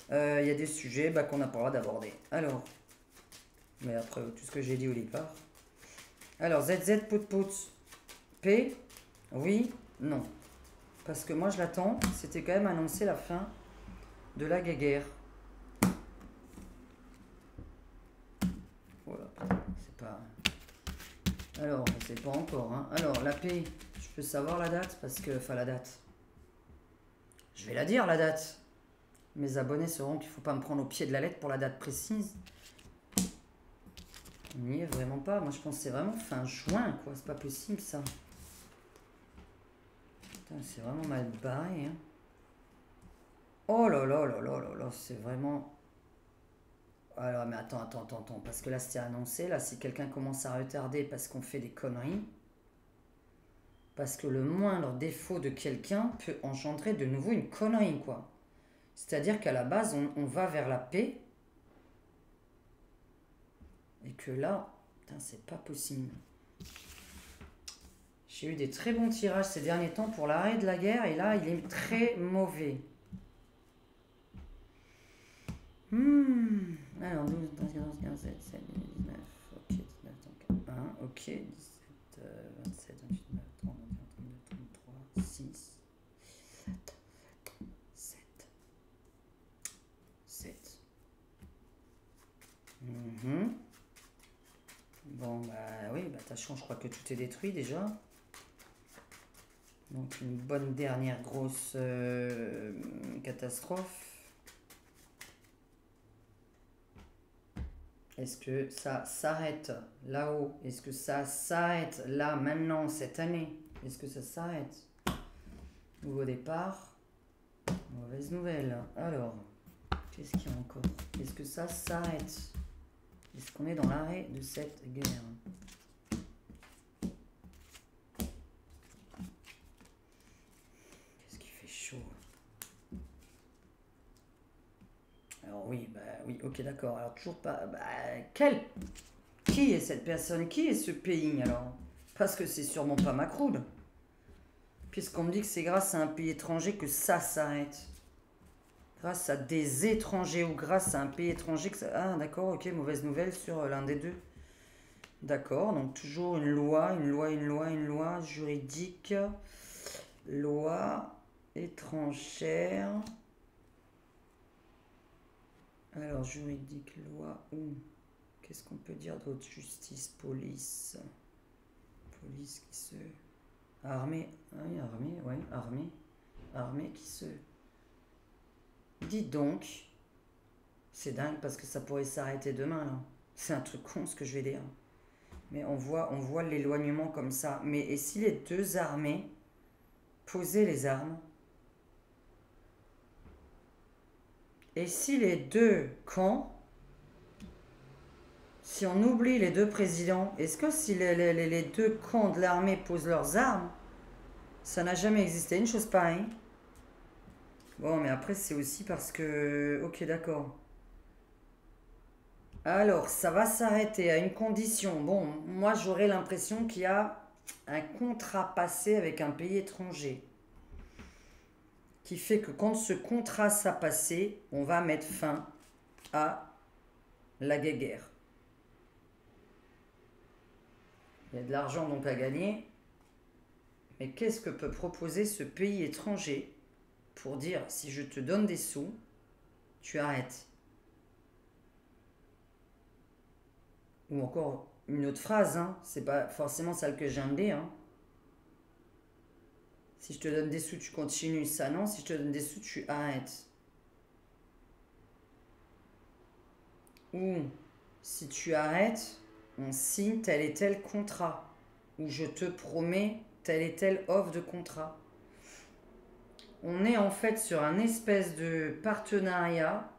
S2: Il y a des sujets qu'on n'a pas le droit d'aborder. Alors, mais après tout ce que j'ai dit au départ. Alors, ZZ Pout-Pout, P, oui, non. Parce que moi je l'attends, c'était quand même annoncé la fin de la guéguerre. Voilà, c'est pas... Alors, c'est pas encore, hein. Alors, la P, je peux savoir la date parce que... Enfin, la date. Je vais la dire, la date. Mes abonnés sauront qu'il ne faut pas me prendre au pied de la lettre pour la date précise. On n'y est vraiment pas. Moi, je pense que c'est vraiment fin juin, quoi. C'est pas possible, ça. Putain, c'est vraiment mal barré, hein. Oh là là là là là là, c'est vraiment... Alors, mais attends. Parce que là, c'était annoncé. Là, si quelqu'un commence à retarder parce qu'on fait des conneries... Parce que le moindre défaut de quelqu'un peut engendrer de nouveau une connerie, quoi. C'est-à-dire qu'à la base, on va vers la paix. Et que là, putain, c'est pas possible. J'ai eu des très bons tirages ces derniers temps pour l'arrêt de la guerre. Et là, il est très mauvais. Alors, 12, 13, 14, 15, 16, 17, 19. Ok, 19, 1, ok, 17, 27, 28, 29, 30, 31, 32, 33, 6, 7, 7. Bon, bah oui, bah tâchons, je crois que tout est détruit déjà. Donc une bonne dernière grosse catastrophe. Est-ce que ça s'arrête là-haut? Est-ce que ça s'arrête là, maintenant, cette année? Est-ce que ça s'arrête? Nouveau départ. Mauvaise nouvelle. Alors, qu'est-ce qu'il y a encore? Est-ce que ça s'arrête? Est-ce qu'on est dans l'arrêt de cette guerre? Qu'est-ce qui fait chaud? Alors oui, oui, ok, d'accord. Alors toujours pas... Qui est cette personne? Qui est ce pays, alors? Parce que c'est sûrement pas Macroud. Puisqu'on me dit que c'est grâce à un pays étranger que ça s'arrête. Grâce à des étrangers ou grâce à un pays étranger que ça... Ah, d'accord, ok, mauvaise nouvelle sur l'un des deux. D'accord, donc toujours une loi juridique. Loi étrangère... Alors, juridique, loi ou... Qu'est-ce qu'on peut dire d'autre? Justice, police. Police qui se... Armée. Oui, armée, ouais, armée. Armée qui se... Dis donc. C'est dingue parce que ça pourrait s'arrêter demain, là. C'est un truc con ce que je vais dire. Mais on voit l'éloignement comme ça. Mais et si les deux armées posaient les armes? Et si les deux camps, si on oublie les deux présidents, est-ce que si les deux camps de l'armée posent leurs armes, ça n'a jamais existé, une chose pareille? Bon, mais après, c'est aussi parce que... Ok, d'accord. Alors, ça va s'arrêter à une condition. Bon, moi, j'aurais l'impression qu'il y a un contrat passé avec un pays étranger qui fait que quand ce contrat sera passé, on va mettre fin à la guéguerre. Il y a de l'argent donc à gagner. Mais qu'est-ce que peut proposer ce pays étranger pour dire si je te donne des sous, tu arrêtes? Ou encore une autre phrase, hein, c'est pas forcément celle que j'ai viens de dire. Hein. Si je te donne des sous, tu continues, ça non. Si je te donne des sous, tu arrêtes. Ou si tu arrêtes, on signe tel et tel contrat. Ou je te promets telle et telle offre de contrat. On est en fait sur un espèce de partenariat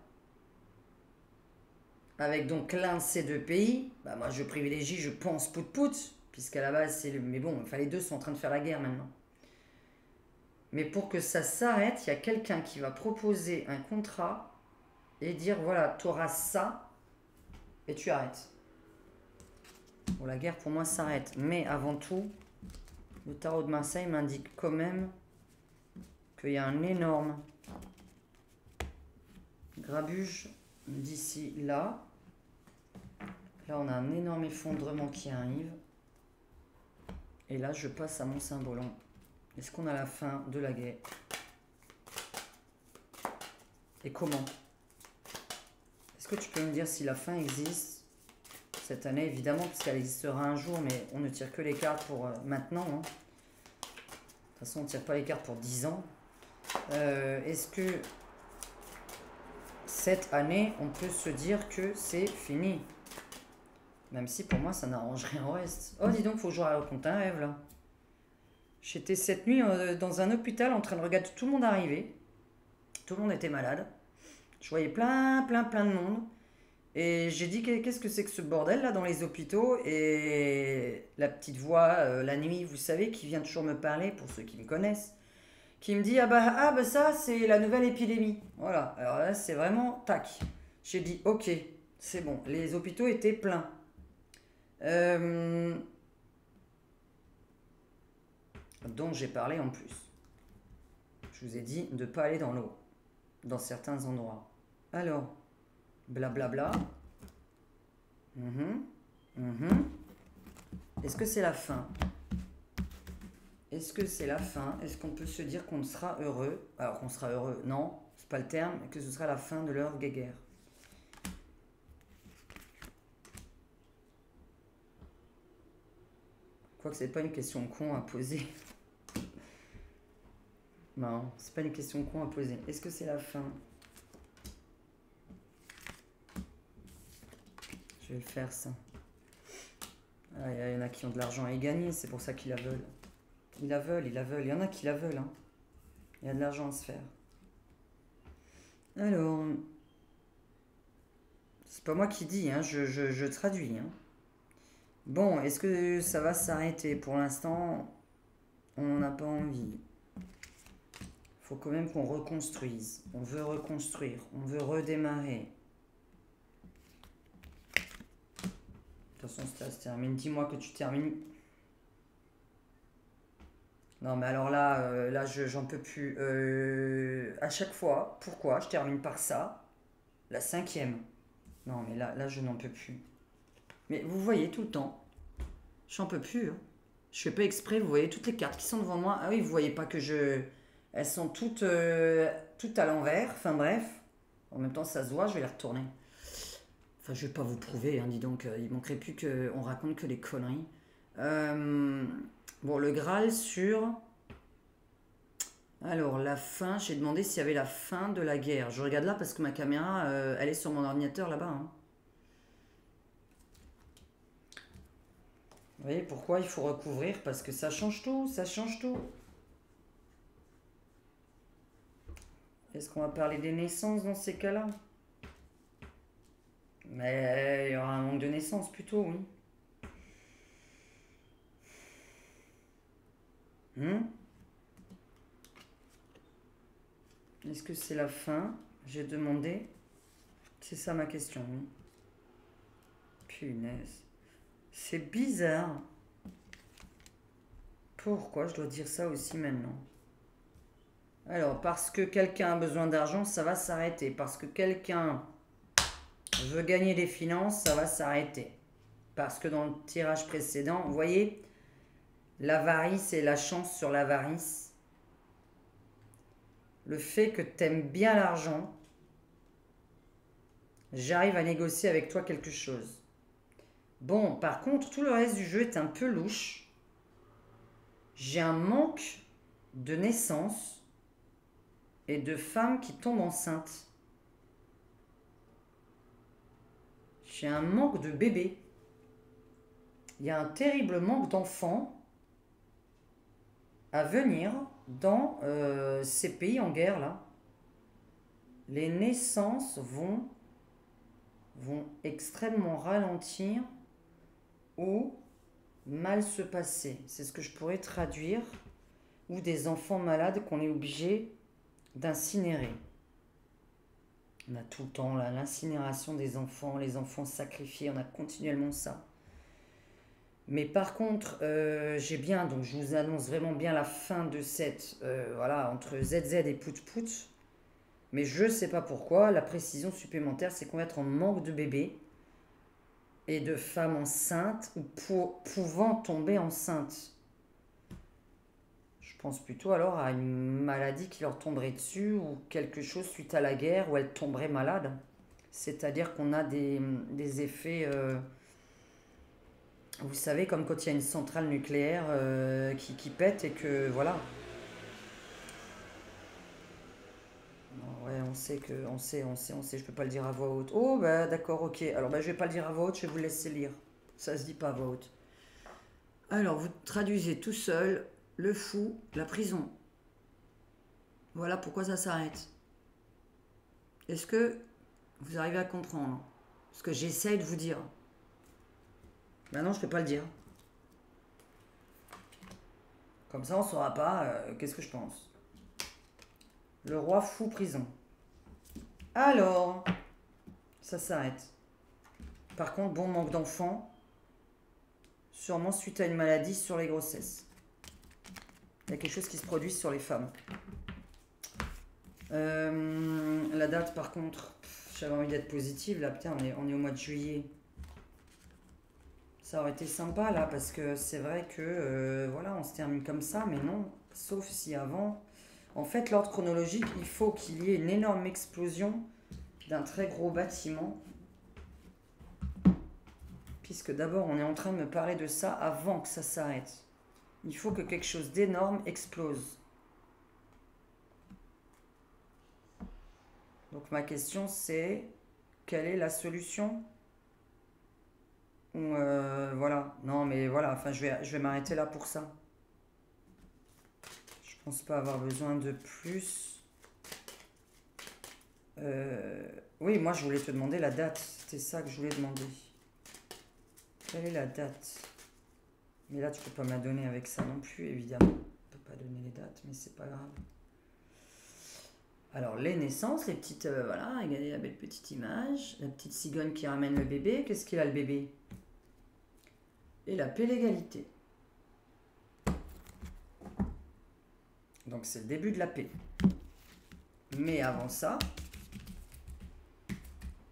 S2: avec donc l'un de ces deux pays. Bah moi je privilégie, je pense, Pout-Pout, puisqu'à la base c'est le... Mais bon, enfin les deux sont en train de faire la guerre maintenant. Mais pour que ça s'arrête, il y a quelqu'un qui va proposer un contrat et dire voilà, tu auras ça et tu arrêtes. Bon, la guerre pour moi s'arrête. Mais avant tout, le tarot de Marseille m'indique quand même qu'il y a un énorme grabuge d'ici là. Là, on a un énorme effondrement qui arrive. Et là, je passe à mon symbole. Est-ce qu'on a la fin de la guerre? Et comment? Est-ce que tu peux me dire si la fin existe cette année? Évidemment, puisqu'elle existera un jour, mais on ne tire que les cartes pour maintenant. Hein. De toute façon, on ne tire pas les cartes pour 10 ans. Est-ce que cette année, on peut se dire que c'est fini? Même si pour moi, ça n'arrange rien au reste. Oh, dis donc, faut que je raconte un rêve, là. J'étais cette nuit dans un hôpital en train de regarder tout le monde arriver. Tout le monde était malade. Je voyais plein de monde. Et j'ai dit, qu'est-ce que c'est que ce bordel, là, dans les hôpitaux? Et la petite voix, la nuit, vous savez, qui vient toujours me parler, pour ceux qui me connaissent, qui me dit, ah bah ça, c'est la nouvelle épidémie. Voilà, alors là, c'est vraiment, tac. J'ai dit, ok, c'est bon, les hôpitaux étaient pleins. Dont j'ai parlé en plus. Je vous ai dit de ne pas aller dans l'eau, dans certains endroits. Alors, blablabla. Est-ce que c'est la fin? Est-ce que c'est la fin? Est-ce qu'on peut se dire qu'on sera heureux? Alors qu'on sera heureux, non, c'est pas le terme, que ce sera la fin de leur guéguerre. Quoique c'est pas une question con à poser. Non, c'est pas une question con à poser. Est-ce que c'est la fin? Je vais le faire, ça. Ah, il y en a qui ont de l'argent à y gagner, c'est pour ça qu'ils la veulent. Ils la veulent. Il y en a qui la veulent. Hein. Il y a de l'argent à se faire. Alors, c'est pas moi qui dis, hein, je traduis. Hein. Bon, est-ce que ça va s'arrêter? Pour l'instant, on n'a pas envie. Il faut quand même qu'on reconstruise. On veut reconstruire. On veut redémarrer. De toute façon, ça se termine. Dis-moi que tu termines. Non, mais alors là, j'en peux plus. À chaque fois, pourquoi je termine par ça? La 5e. Non, mais là, je n'en peux plus. Mais vous voyez tout le temps. J'en peux plus. Hein. Je fais pas exprès. Vous voyez toutes les cartes qui sont devant moi. Ah oui, vous voyez pas que je... Elles sont toutes à l'envers. Enfin bref. En même temps, ça se voit. Je vais les retourner. Enfin, je vais pas vous prouver. Hein, dis donc, il manquerait plus qu'on raconte que les conneries. Bon, le Graal sur... Alors, la fin. J'ai demandé s'il y avait la fin de la guerre. Je regarde là parce que ma caméra, elle est sur mon ordinateur là-bas. Hein. Vous voyez pourquoi il faut recouvrir? Parce que ça change tout, ça change tout. Est-ce qu'on va parler des naissances dans ces cas-là? Mais il y aura un manque de naissance plutôt, oui. Est-ce que c'est la fin? J'ai demandé. C'est ça ma question, oui. Punaise. C'est bizarre. Pourquoi je dois dire ça aussi maintenant? Alors, parce que quelqu'un a besoin d'argent, ça va s'arrêter. Parce que quelqu'un veut gagner des finances, ça va s'arrêter. Parce que dans le tirage précédent, vous voyez, l'avarice et la chance sur l'avarice. Le fait que tu aimes bien l'argent, j'arrive à négocier avec toi quelque chose. Bon, par contre, tout le reste du jeu est un peu louche. J'ai un manque de naissance et de femmes qui tombent enceintes. J'ai un manque de bébés. Il y a un terrible manque d'enfants à venir dans ces pays en guerre là. Les naissances vont extrêmement ralentir ou mal se passer. C'est ce que je pourrais traduire. Ou des enfants malades qu'on est obligé d'incinérer. On a tout le temps là, l'incinération des enfants, les enfants sacrifiés, on a continuellement ça. Mais par contre, j'ai bien, donc je vous annonce vraiment bien la fin de cette, voilà, entre ZZ et Pout Pout. Mais je ne sais pas pourquoi, la précision supplémentaire, c'est qu'on va être en manque de bébés et de femmes enceintes ou pouvant tomber enceintes. Je pense plutôt alors à une maladie qui leur tomberait dessus ou quelque chose suite à la guerre où elles tomberaient malades. C'est-à-dire qu'on a des effets, vous savez, comme quand il y a une centrale nucléaire qui pète et que voilà. Ouais, on sait, je peux pas le dire à voix haute. Oh, bah d'accord, ok. Alors, bah, je vais pas le dire à voix haute, je vais vous laisser lire. Ça se dit pas à voix haute. Alors, vous traduisez tout seul le fou, la prison. Voilà pourquoi ça s'arrête. Est-ce que vous arrivez à comprendre ce que j'essaye de vous dire? Maintenant, je peux pas le dire. Comme ça, on saura pas qu'est-ce que je pense. Le roi fou prison. Alors, ça s'arrête. Par contre, bon manque d'enfants. Sûrement suite à une maladie sur les grossesses. Il y a quelque chose qui se produit sur les femmes. La date, par contre, j'avais envie d'être positive. Là, putain, on est au mois de juillet. Ça aurait été sympa, là, parce que c'est vrai que, voilà, on se termine comme ça. Mais non, sauf si avant... En fait, l'ordre chronologique, il faut qu'il y ait une énorme explosion d'un très gros bâtiment. Puisque d'abord, on est en train de me parler de ça avant que ça s'arrête. Il faut que quelque chose d'énorme explose. Donc ma question c'est, quelle est la solution? Ou voilà, non mais voilà, enfin je vais m'arrêter là pour ça. Je pense pas avoir besoin de plus. Oui, moi je voulais te demander la date, c'était ça que je voulais demander. Quelle est la date? Mais là tu peux pas me la donner avec ça non plus, évidemment. Je peux pas donner les dates, mais c'est pas grave. Alors, les naissances, les petites... voilà, regardez la belle petite image. La petite cigogne qui ramène le bébé. Qu'est-ce qu'il a, le bébé? Et la paix, l'égalité. Donc, c'est le début de la paix. Mais avant ça,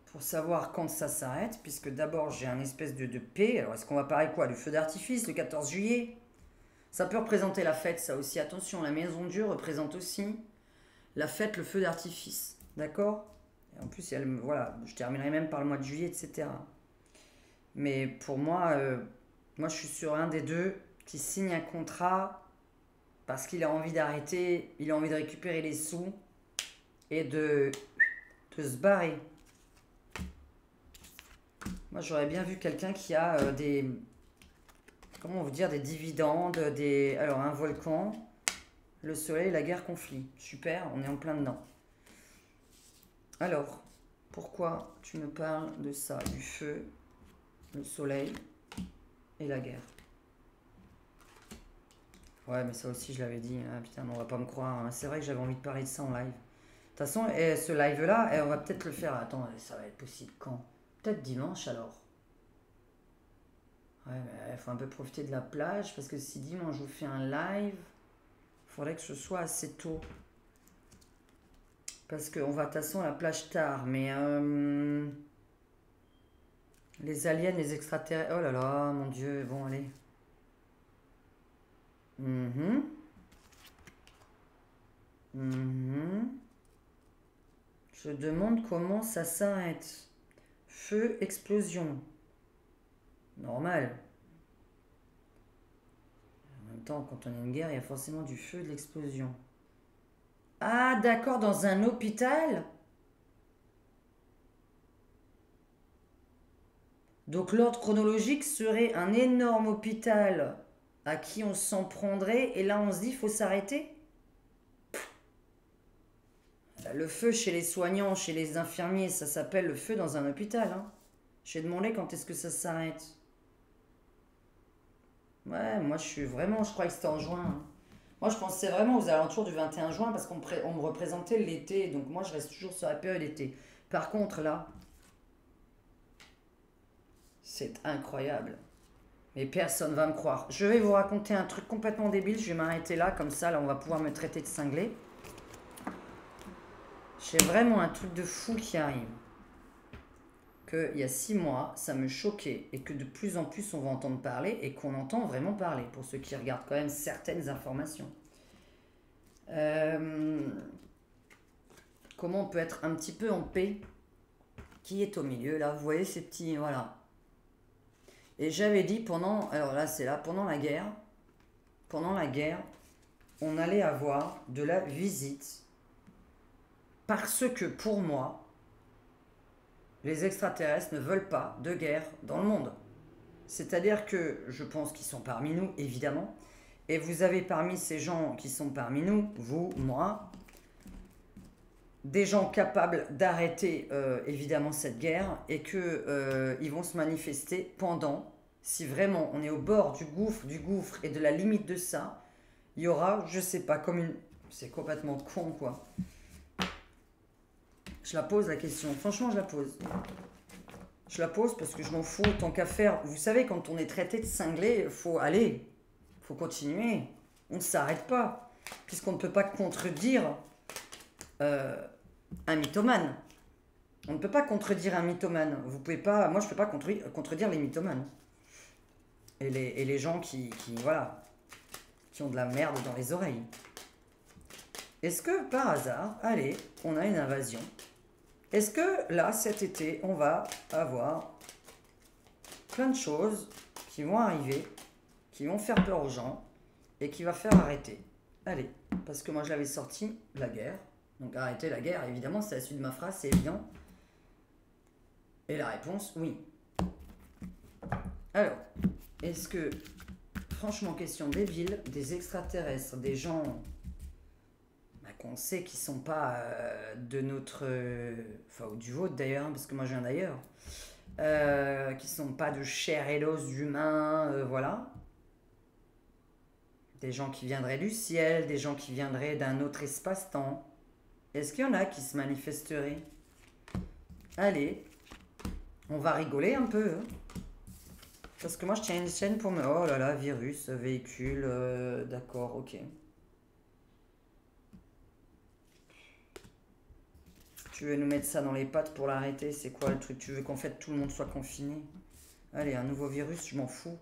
S2: pour savoir quand ça s'arrête, puisque d'abord, j'ai un espèce de paix. Alors, est-ce qu'on va parler quoi? Du feu d'artifice, le 14 juillet? Ça peut représenter la fête, ça aussi. Attention, la maison de Dieu représente aussi... la fête, le feu d'artifice, d'accord? En plus, voilà, je terminerai même par le mois de juillet, etc. Mais pour moi, moi je suis sur un des deux qui signe un contrat parce qu'il a envie d'arrêter, il a envie de récupérer les sous et de se barrer. Moi j'aurais bien vu quelqu'un qui a des... comment on veut dire? Des dividendes, alors un volcan... Le soleil, la guerre, conflit. Super, on est en plein dedans. Alors, pourquoi tu me parles de ça? Du feu, le soleil et la guerre. Ouais, mais ça aussi, je l'avais dit. Hein, putain, on va pas me croire. Hein. C'est vrai que j'avais envie de parler de ça en live. De toute façon, ce live-là, on va peut-être le faire. Attends, ça va être possible quand? Peut-être dimanche, alors. Ouais, il faut un peu profiter de la plage parce que si dimanche je vous fais un live, il faudrait que ce soit assez tôt. Parce qu'on va de toute façon à la plage tard, mais les aliens, les extraterrestres. Oh là là, mon Dieu, bon, allez. Mhm. Mhm. Je demande comment ça s'arrête. Feu, explosion. Normal. En même temps, quand on est une guerre, il y a forcément du feu et de l'explosion. Ah, d'accord, dans un hôpital? Donc l'ordre chronologique serait un énorme hôpital à qui on s'en prendrait et là on se dit il faut s'arrêter. Le feu chez les soignants, chez les infirmiers, ça s'appelle le feu dans un hôpital. Hein. J'ai demandé quand est-ce que ça s'arrête. Ouais, moi je crois que c'était en juin. Hein. Moi je pensais vraiment aux alentours du 21 juin parce on me représentait l'été, donc moi je reste toujours sur la période d'été. Par contre là, c'est incroyable. Mais personne va me croire. Je vais vous raconter un truc complètement débile, je vais m'arrêter là, comme ça là on va pouvoir me traiter de cinglé. J'ai vraiment un truc de fou qui arrive. Qu'il y a 6 mois, ça me choquait et que de plus en plus on va entendre parler et qu'on entend vraiment parler pour ceux qui regardent quand même certaines informations. Comment on peut être un petit peu en paix? Qui est au milieu là? Vous voyez ces petits... Voilà. Et j'avais dit pendant... Alors là c'est là, pendant la guerre, on allait avoir de la visite. Parce que pour moi, les extraterrestres ne veulent pas de guerre dans le monde. C'est-à-dire que je pense qu'ils sont parmi nous, évidemment. Et vous avez parmi ces gens qui sont parmi nous, vous, moi, des gens capables d'arrêter évidemment cette guerre et que ils vont se manifester pendant, si vraiment on est au bord du gouffre et de la limite de ça, il y aura, je sais pas, comme une... C'est complètement con, quoi. Je la pose la question. Franchement, je la pose. Je la pose parce que je m'en fous tant qu'à faire. Vous savez, quand on est traité de cinglé, faut aller. Faut continuer. On ne s'arrête pas. Puisqu'on ne peut pas contredire un mythomane. On ne peut pas contredire un mythomane. Vous pouvez pas... Moi, je ne peux pas contredire les mythomanes. Et les gens voilà, qui ont de la merde dans les oreilles. Est-ce que, par hasard, allez, on a une invasion? Est-ce que là, cet été, on va avoir plein de choses qui vont arriver, qui vont faire peur aux gens et qui va faire arrêter? Allez, parce que moi je l'avais sorti, la guerre. Donc arrêter la guerre, évidemment, c'est la suite de ma phrase, c'est évident. Et la réponse, oui. Alors, est-ce que, franchement, question débile, des extraterrestres, des gens... qu'on sait qu'ils sont pas de notre... Enfin, ou du vôtre d'ailleurs, parce que moi je viens d'ailleurs. Qui sont pas de chair et d'os d'humains, voilà. Des gens qui viendraient du ciel, des gens qui viendraient d'un autre espace-temps. Est-ce qu'il y en a qui se manifesteraient? Allez, on va rigoler un peu. Hein. Parce que moi je tiens une chaîne pour me... Oh là là, virus, véhicule, d'accord, ok. Tu veux nous mettre ça dans les pattes pour l'arrêter? C'est quoi le truc? Tu veux qu'en fait tout le monde soit confiné? Allez, un nouveau virus, je m'en fous.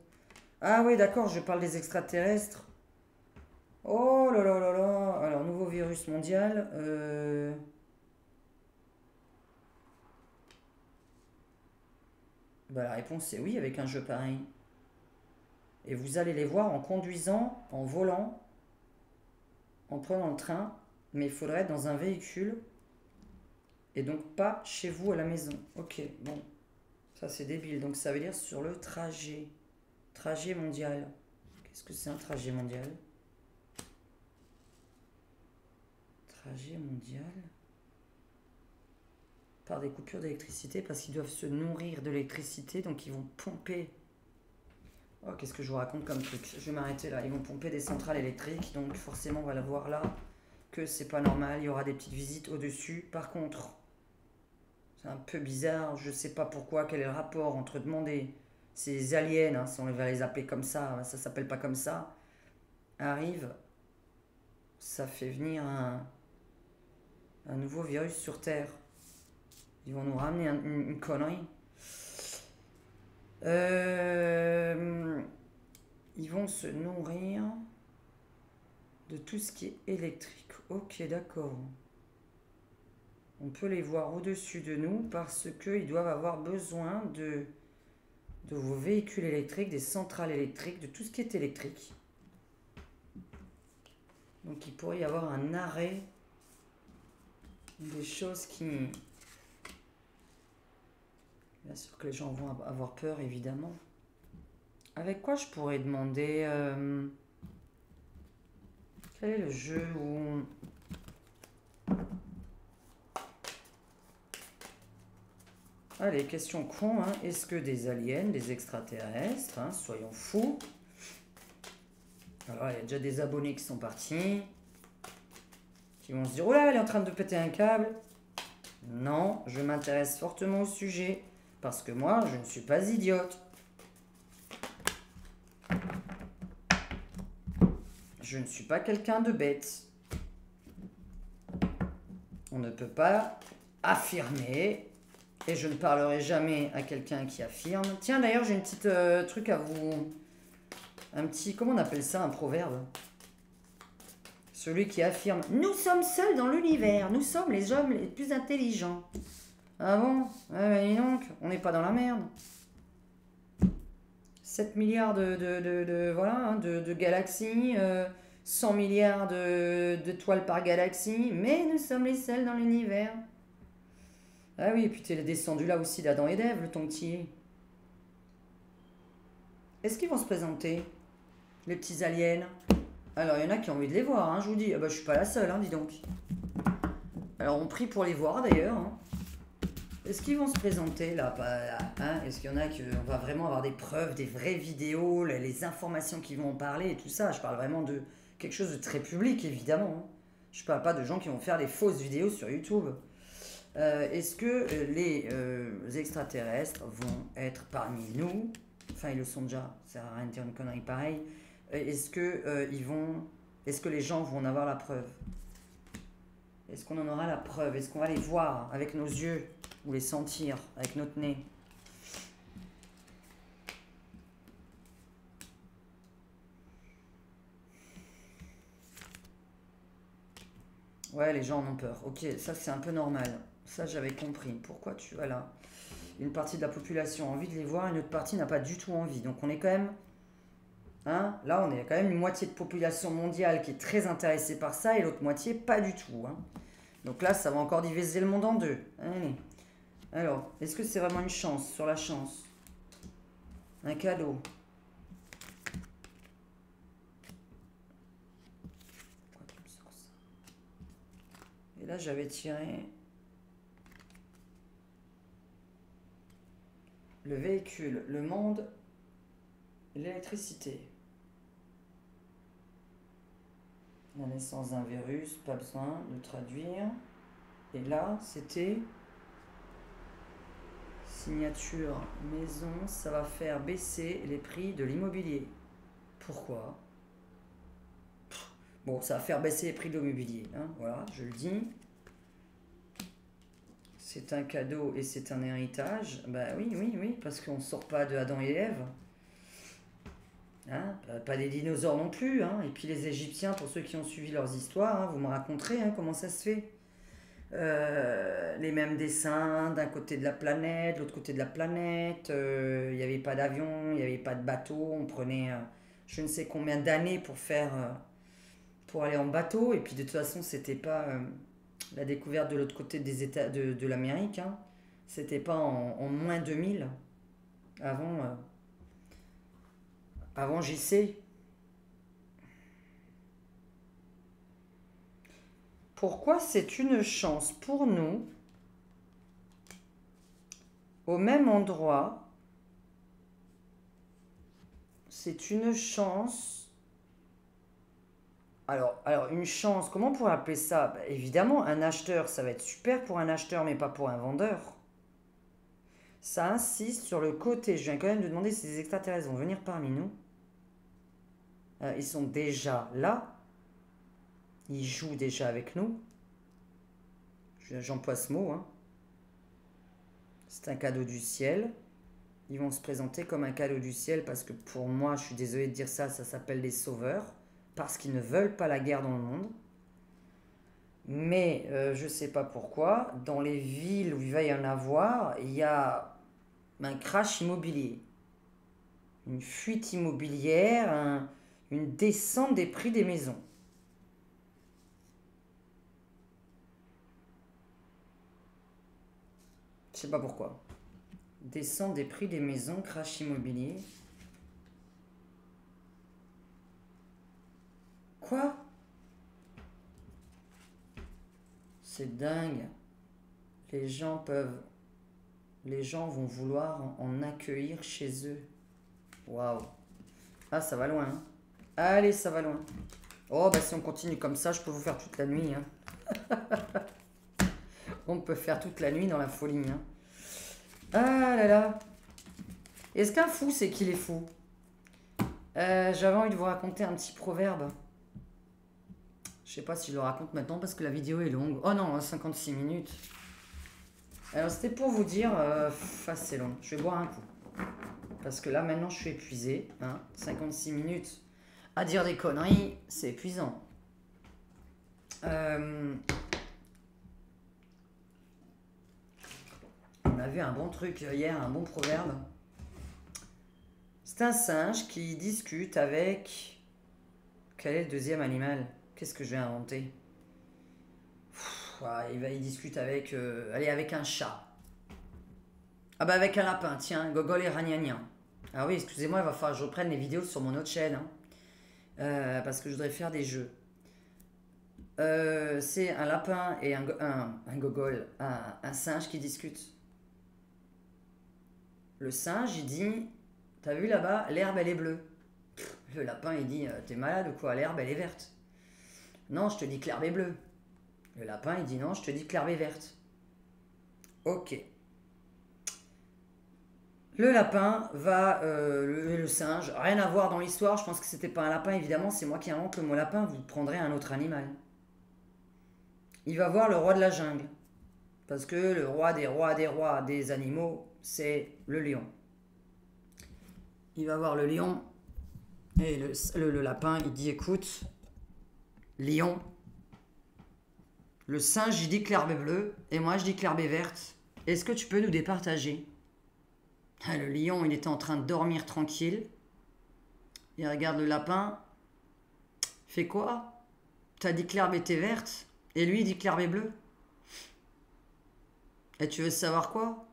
S2: Ah oui, d'accord, je parle des extraterrestres. Oh là là là là. Alors, nouveau virus mondial. Bah, la réponse c'est oui avec un jeu pareil. Et vous allez les voir en conduisant, en volant, en prenant le train. Mais il faudrait être dans un véhicule. Et donc pas chez vous à la maison. Ok, bon. Ça c'est débile. Donc ça veut dire sur le trajet. Trajet mondial. Qu'est-ce que c'est un trajet mondial? Trajet mondial. Par des coupures d'électricité parce qu'ils doivent se nourrir de l'électricité. Donc ils vont pomper. Oh, qu'est-ce que je vous raconte comme truc? Je vais m'arrêter là. Ils vont pomper des centrales électriques. Donc forcément on va la voir là. Que c'est pas normal. Il y aura des petites visites au-dessus. Par contre... C'est un peu bizarre, je sais pas pourquoi, quel est le rapport entre demander ces aliens, hein, si on va les appeler comme ça s'appelle pas comme ça, arrivent, ça fait venir un nouveau virus sur Terre. Ils vont nous ramener une connerie. Ils vont se nourrir de tout ce qui est électrique. Ok, d'accord. On peut les voir au-dessus de nous parce qu'ils doivent avoir besoin de vos véhicules électriques, des centrales électriques, de tout ce qui est électrique. Donc il pourrait y avoir un arrêt des choses qui... Bien sûr que les gens vont avoir peur, évidemment. Avec quoi je pourrais demander... quel est le jeu où... Allez, question con, hein. Est-ce que des aliens, des extraterrestres, hein, soyons fous. Alors, il y a déjà des abonnés qui sont partis, qui vont se dire, oh là, elle est en train de péter un câble. Non, je m'intéresse fortement au sujet, parce que moi, je ne suis pas idiote. Je ne suis pas quelqu'un de bête. On ne peut pas affirmer... Et je ne parlerai jamais à quelqu'un qui affirme. Tiens, d'ailleurs, j'ai une petite truc à vous... Un petit... Comment on appelle ça, un proverbe? Celui qui affirme « Nous sommes seuls dans l'univers. Nous sommes les hommes les plus intelligents. » Ah bon? Et donc, on n'est pas dans la merde. 7 milliards voilà, hein, de galaxies, 100 milliards d'étoiles par galaxie, mais nous sommes les seuls dans l'univers. Ah oui, et puis tu es descendu là aussi d'Adam et d'Ève, le tontier. Est-ce qu'ils vont se présenter, les petits aliens? Alors, il y en a qui ont envie de les voir, hein, je vous dis. Ah bah, je suis pas la seule, hein, dis donc. Alors, on prie pour les voir, d'ailleurs. Hein. Est-ce qu'ils vont se présenter, là, hein? Est-ce qu'il y en a qui... On va vraiment avoir des preuves, des vraies vidéos, les informations qui vont en parler et tout ça. Je parle vraiment de quelque chose de très public, évidemment. Hein. Je parle pas de gens qui vont faire des fausses vidéos sur YouTube. Est-ce que les extraterrestres vont être parmi nous? Enfin, ils le sont déjà, ça sert à rien de dire une connerie pareille. Est-ce que est-ce que les gens vont en avoir la preuve? Est-ce qu'on en aura la preuve? Est-ce qu'on va les voir avec nos yeux ou les sentir avec notre nez? Ouais, les gens en ont peur. Ok, ça c'est un peu normal. Ça, j'avais compris. Pourquoi tu vas là? Une partie de la population a envie de les voir, une autre partie n'a pas du tout envie. Donc on est quand même... Hein, là, on est quand même une moitié de population mondiale qui est très intéressée par ça et l'autre moitié pas du tout. Hein. Donc là, ça va encore diviser le monde en deux. Allez. Alors, est-ce que c'est vraiment une chance sur la chance? Un cadeau. Pourquoi tu me sors ça? Et là, j'avais tiré... Le véhicule, le monde, l'électricité. La naissance d'un virus, pas besoin de traduire. Et là, c'était signature maison, ça va faire baisser les prix de l'immobilier. Pourquoi? Bon, ça va faire baisser les prix de l'immobilier, hein, voilà, je le dis. C'est un cadeau et c'est un héritage. Bah oui, parce qu'on ne sort pas de Adam et Ève. Hein, pas des dinosaures non plus. Hein. Et puis les Égyptiens, pour ceux qui ont suivi leurs histoires, hein, vous me raconterez hein, comment ça se fait. Les mêmes dessins d'un côté de la planète, de l'autre côté de la planète. Il n'y avait pas d'avion, il n'y avait pas de bateau. On prenait je ne sais combien d'années pour aller en bateau. Et puis de toute façon, c'était pas... la découverte de l'autre côté des États de l'Amérique, hein, c'était pas en moins 2000 avant JC. Pourquoi c'est une chance pour nous, au même endroit, c'est une chance... Alors, une chance, comment on pourrait appeler ça? Bah, évidemment, un acheteur, ça va être super pour un acheteur, mais pas pour un vendeur. Ça insiste sur le côté. Je viens quand même de demander si les extraterrestres vont venir parmi nous. Ils sont déjà là. Ils jouent déjà avec nous. J'emploie ce mot. Hein. C'est un cadeau du ciel. Ils vont se présenter comme un cadeau du ciel parce que pour moi, je suis désolé de dire ça, ça s'appelle les sauveurs. Parce qu'ils ne veulent pas la guerre dans le monde. Mais je ne sais pas pourquoi, dans les villes où il va y en avoir, il y a un crash immobilier. Une fuite immobilière, une descente des prix des maisons. Je sais pas pourquoi. Descente des prix des maisons, crash immobilier. Quoi? C'est dingue. Les gens vont vouloir en accueillir chez eux. Waouh. Ah, ça va loin. Hein. Allez, ça va loin. Oh, bah si on continue comme ça, je peux vous faire toute la nuit. Hein. On peut faire toute la nuit dans la folie. Hein. Ah là là. Est-ce qu'un fou, c'est qu'il est fou? J'avais envie de vous raconter un petit proverbe. Je sais pas si je le raconte maintenant parce que la vidéo est longue. Oh non, 56 minutes. Alors c'était pour vous dire, c'est long. Je vais boire un coup. Parce que là maintenant je suis épuisé. Hein, 56 minutes à dire des conneries, c'est épuisant. On a vu un bon truc hier, un bon proverbe. C'est un singe qui discute avec... Quel est le deuxième animal? Qu'est-ce que je vais inventer? Il discute avec... avec un chat. Ah bah avec un lapin, tiens, Gogol et Ragnagnan. Ah oui, excusez-moi, il va falloir que je reprenne les vidéos sur mon autre chaîne. Hein, parce que je voudrais faire des jeux. C'est un lapin et un Gogol, un singe qui discutent. Le singe, il dit... T'as vu là-bas, l'herbe, elle est bleue. Le lapin, il dit, t'es malade ou quoi? L'herbe, elle est verte. Non, je te dis que l'herbe est bleue. Le lapin, il dit, non, je te dis que l'herbe est verte. Ok. Le lapin va, le singe, rien à voir dans l'histoire, je pense que c'était pas un lapin, évidemment, c'est moi qui invente le mot lapin, vous prendrez un autre animal. Il va voir le roi de la jungle. Parce que le roi des animaux, c'est le lion. Il va voir le lion, et le lapin, il dit, écoute, lion, le singe, il dit que l'herbe est bleue, et moi, je dis que l'herbe est verte. Est-ce que tu peux nous départager? Le lion, il était en train de dormir tranquille. Il regarde le lapin. Fais quoi? T'as dit que l'herbe était verte, et lui, il dit que l'herbe est bleue. Et tu veux savoir quoi?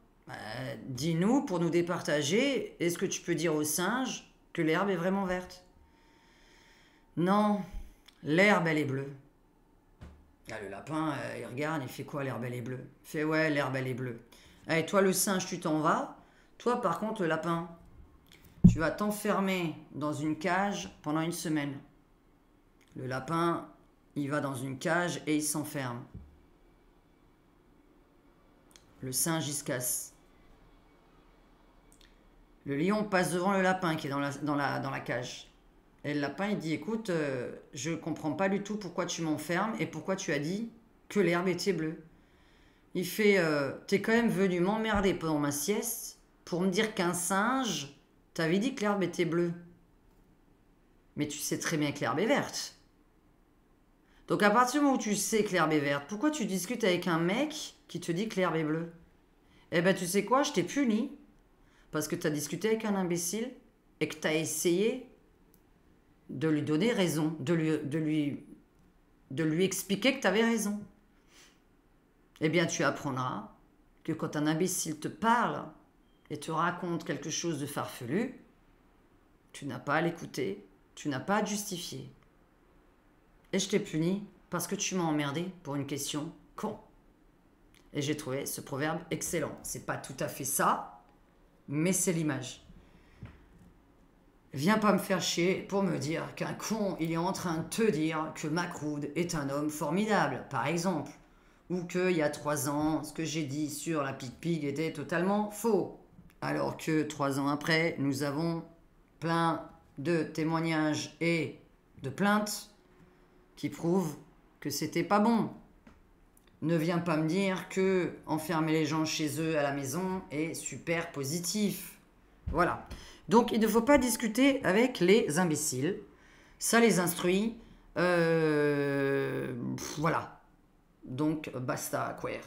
S2: Dis-nous, pour nous départager, est-ce que tu peux dire au singe que l'herbe est vraiment verte? Non, l'herbe, elle est bleue. Le lapin, il regarde, il fait quoi, l'herbe, elle est bleue? Il fait, ouais, l'herbe, elle est bleue. Allez, toi, le singe, tu t'en vas. Toi, par contre, le lapin, tu vas t'enfermer dans une cage pendant 1 semaine. Le lapin, il va dans une cage et il s'enferme. Le singe, il se casse. Le lion passe devant le lapin qui est dans la cage. Et le lapin, il dit, écoute, je comprends pas du tout pourquoi tu m'enfermes et pourquoi tu as dit que l'herbe était bleue. Il fait, t'es quand même venu m'emmerder pendant ma sieste pour me dire qu'un singe t'avait dit que l'herbe était bleue. Mais tu sais très bien que l'herbe est verte. Donc à partir du moment où tu sais que l'herbe est verte, pourquoi tu discutes avec un mec qui te dit que l'herbe est bleue? Eh ben tu sais quoi, je t'ai puni parce que tu as discuté avec un imbécile et que tu as essayé de lui donner raison, de lui expliquer que tu avais raison. Eh bien tu apprendras que quand un imbécile te parle et te raconte quelque chose de farfelu, tu n'as pas à l'écouter, tu n'as pas à te justifier. Et je t'ai puni parce que tu m'as emmerdé pour une question con. Et j'ai trouvé ce proverbe excellent. C'est pas tout à fait ça, mais c'est l'image. Viens pas me faire chier pour me dire qu'un con, il est en train de te dire que Macroud est un homme formidable, par exemple. ou qu'il y a 3 ans, ce que j'ai dit sur la pig était totalement faux. Alors que 3 ans après, nous avons plein de témoignages et de plaintes qui prouvent que c'était pas bon. Ne viens pas me dire que enfermer les gens chez eux à la maison est super positif. Voilà. Donc il ne faut pas discuter avec les imbéciles. Ça les instruit. Voilà. Donc basta, queer.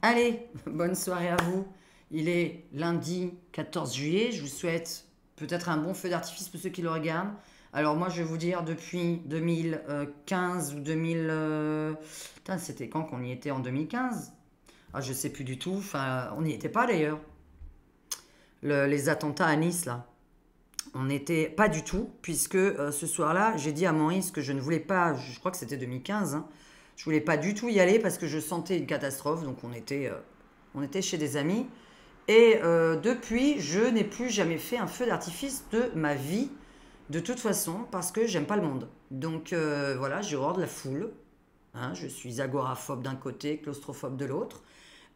S2: Allez, bonne soirée à vous. Il est lundi 14 juillet. Je vous souhaite peut-être un bon feu d'artifice pour ceux qui le regardent. Alors moi, je vais vous dire, depuis 2015 ou 2000... Putain, c'était quand qu'on y était en 2015? Ah, je sais plus du tout. Enfin, on n'y était pas d'ailleurs. Les attentats à Nice, là. On n'était pas du tout, puisque ce soir-là, j'ai dit à Maurice que je ne voulais pas... Je crois que c'était 2015, hein, je voulais pas du tout y aller parce que je sentais une catastrophe. Donc on était chez des amis. Et depuis, je n'ai plus jamais fait un feu d'artifice de ma vie. De toute façon, parce que j'aime pas le monde. Donc voilà, j'ai horreur de la foule. Hein, je suis agoraphobe d'un côté, claustrophobe de l'autre.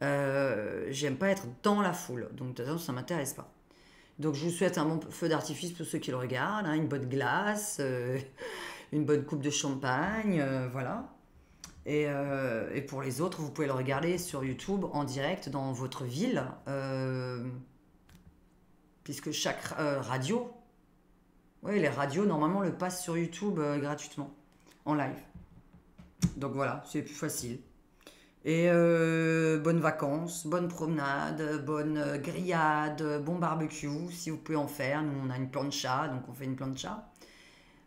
S2: J'aime pas être dans la foule. Donc de toute façon, ça m'intéresse pas. Donc je vous souhaite un bon feu d'artifice pour ceux qui le regardent. Hein, une bonne glace, une bonne coupe de champagne, voilà. Et pour les autres, vous pouvez le regarder sur YouTube en direct dans votre ville. Puisque chaque radio... Oui, les radios, normalement, le passent sur YouTube gratuitement, en live. Donc voilà, c'est plus facile. Et bonnes vacances, bonnes promenades, bonnes grillades, bon barbecue, si vous pouvez en faire. Nous, on a une plancha, donc on fait une plancha.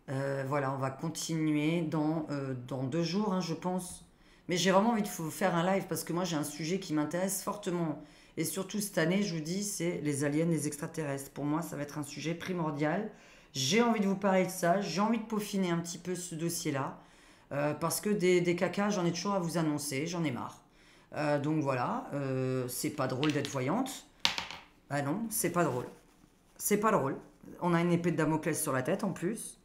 S2: Voilà, on va continuer dans 2 jours, hein, je pense. Mais j'ai vraiment envie de vous faire un live, parce que moi, j'ai un sujet qui m'intéresse fortement. Et surtout, cette année, je vous dis, c'est les aliens, les extraterrestres. Pour moi, ça va être un sujet primordial. J'ai envie de vous parler de ça, j'ai envie de peaufiner un petit peu ce dossier-là, parce que des cacas, j'en ai toujours à vous annoncer, j'en ai marre. Donc voilà, c'est pas drôle d'être voyante. Ah non, c'est pas drôle. C'est pas drôle. On a une épée de Damoclès sur la tête en plus.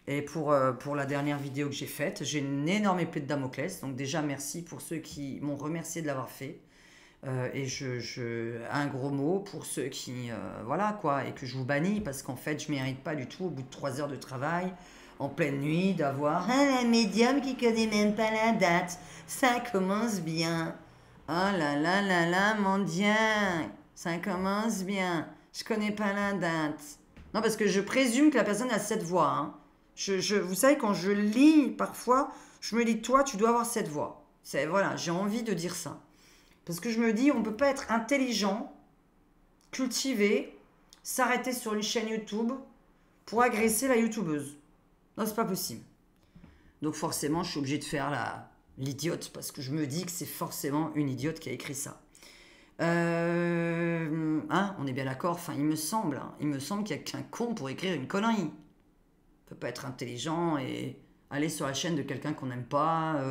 S2: Et pour la dernière vidéo que j'ai faite, j'ai une énorme épée de Damoclès. Donc déjà, merci pour ceux qui m'ont remercié de l'avoir fait. Et un gros mot pour ceux qui... voilà quoi, et que je vous bannis, parce qu'en fait, je ne mérite pas du tout, au bout de 3 heures de travail, en pleine nuit, d'avoir un médium qui connaît même pas la date. Ça commence bien. Oh là là là là, mon Dieu, ça commence bien. Je connais pas la date. Non, parce que je présume que la personne a cette voix. Hein. Vous savez, quand je lis, parfois, je me dis, toi, tu dois avoir cette voix. Voilà, j'ai envie de dire ça. Parce que je me dis, on ne peut pas être intelligent, cultivé, s'arrêter sur une chaîne YouTube pour agresser la youtubeuse. Non, c'est pas possible. Donc forcément, je suis obligée de faire l'idiote, parce que je me dis que c'est forcément une idiote qui a écrit ça. Hein, on est bien d'accord, enfin, il me semble qu'il n'y a qu'un con pour écrire une connerie. On ne peut pas être intelligent et aller sur la chaîne de quelqu'un qu'on n'aime pas,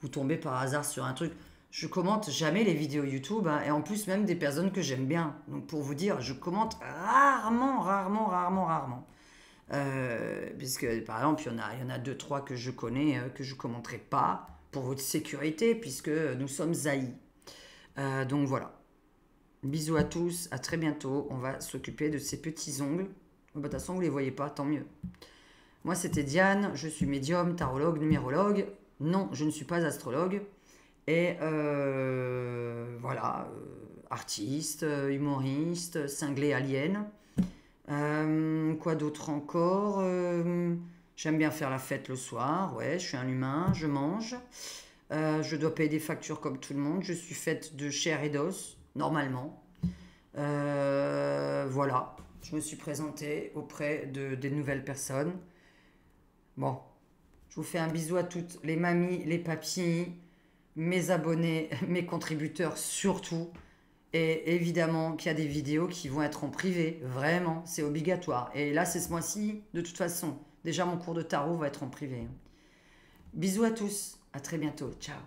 S2: vous tombez par hasard sur un truc... Je commente jamais les vidéos YouTube, hein, et en plus même des personnes que j'aime bien. Donc pour vous dire, je commente rarement. Puisque par exemple, il y en a 2-3 que je connais, que je ne commenterai pas pour votre sécurité, puisque nous sommes haïs. Donc voilà. Bisous à tous, à très bientôt. On va s'occuper de ces petits ongles. De toute façon, vous ne les voyez pas, tant mieux. Moi, c'était Diane, je suis médium, tarologue, numérologue. Non, je ne suis pas astrologue. Et voilà, artiste, humoriste, cinglé alien. Quoi d'autre encore? J'aime bien faire la fête le soir, ouais, je suis un humain, je mange. Je dois payer des factures comme tout le monde. Je suis faite de chair et d'os, normalement. Voilà, je me suis présentée auprès des nouvelles personnes. Bon, je vous fais un bisou à toutes les mamies, les papis, mes abonnés, mes contributeurs surtout. Et évidemment qu'il y a des vidéos qui vont être en privé, vraiment, c'est obligatoire. Et là, c'est ce mois-ci, de toute façon. Déjà, mon cours de tarot va être en privé. Bisous à tous, à très bientôt, ciao.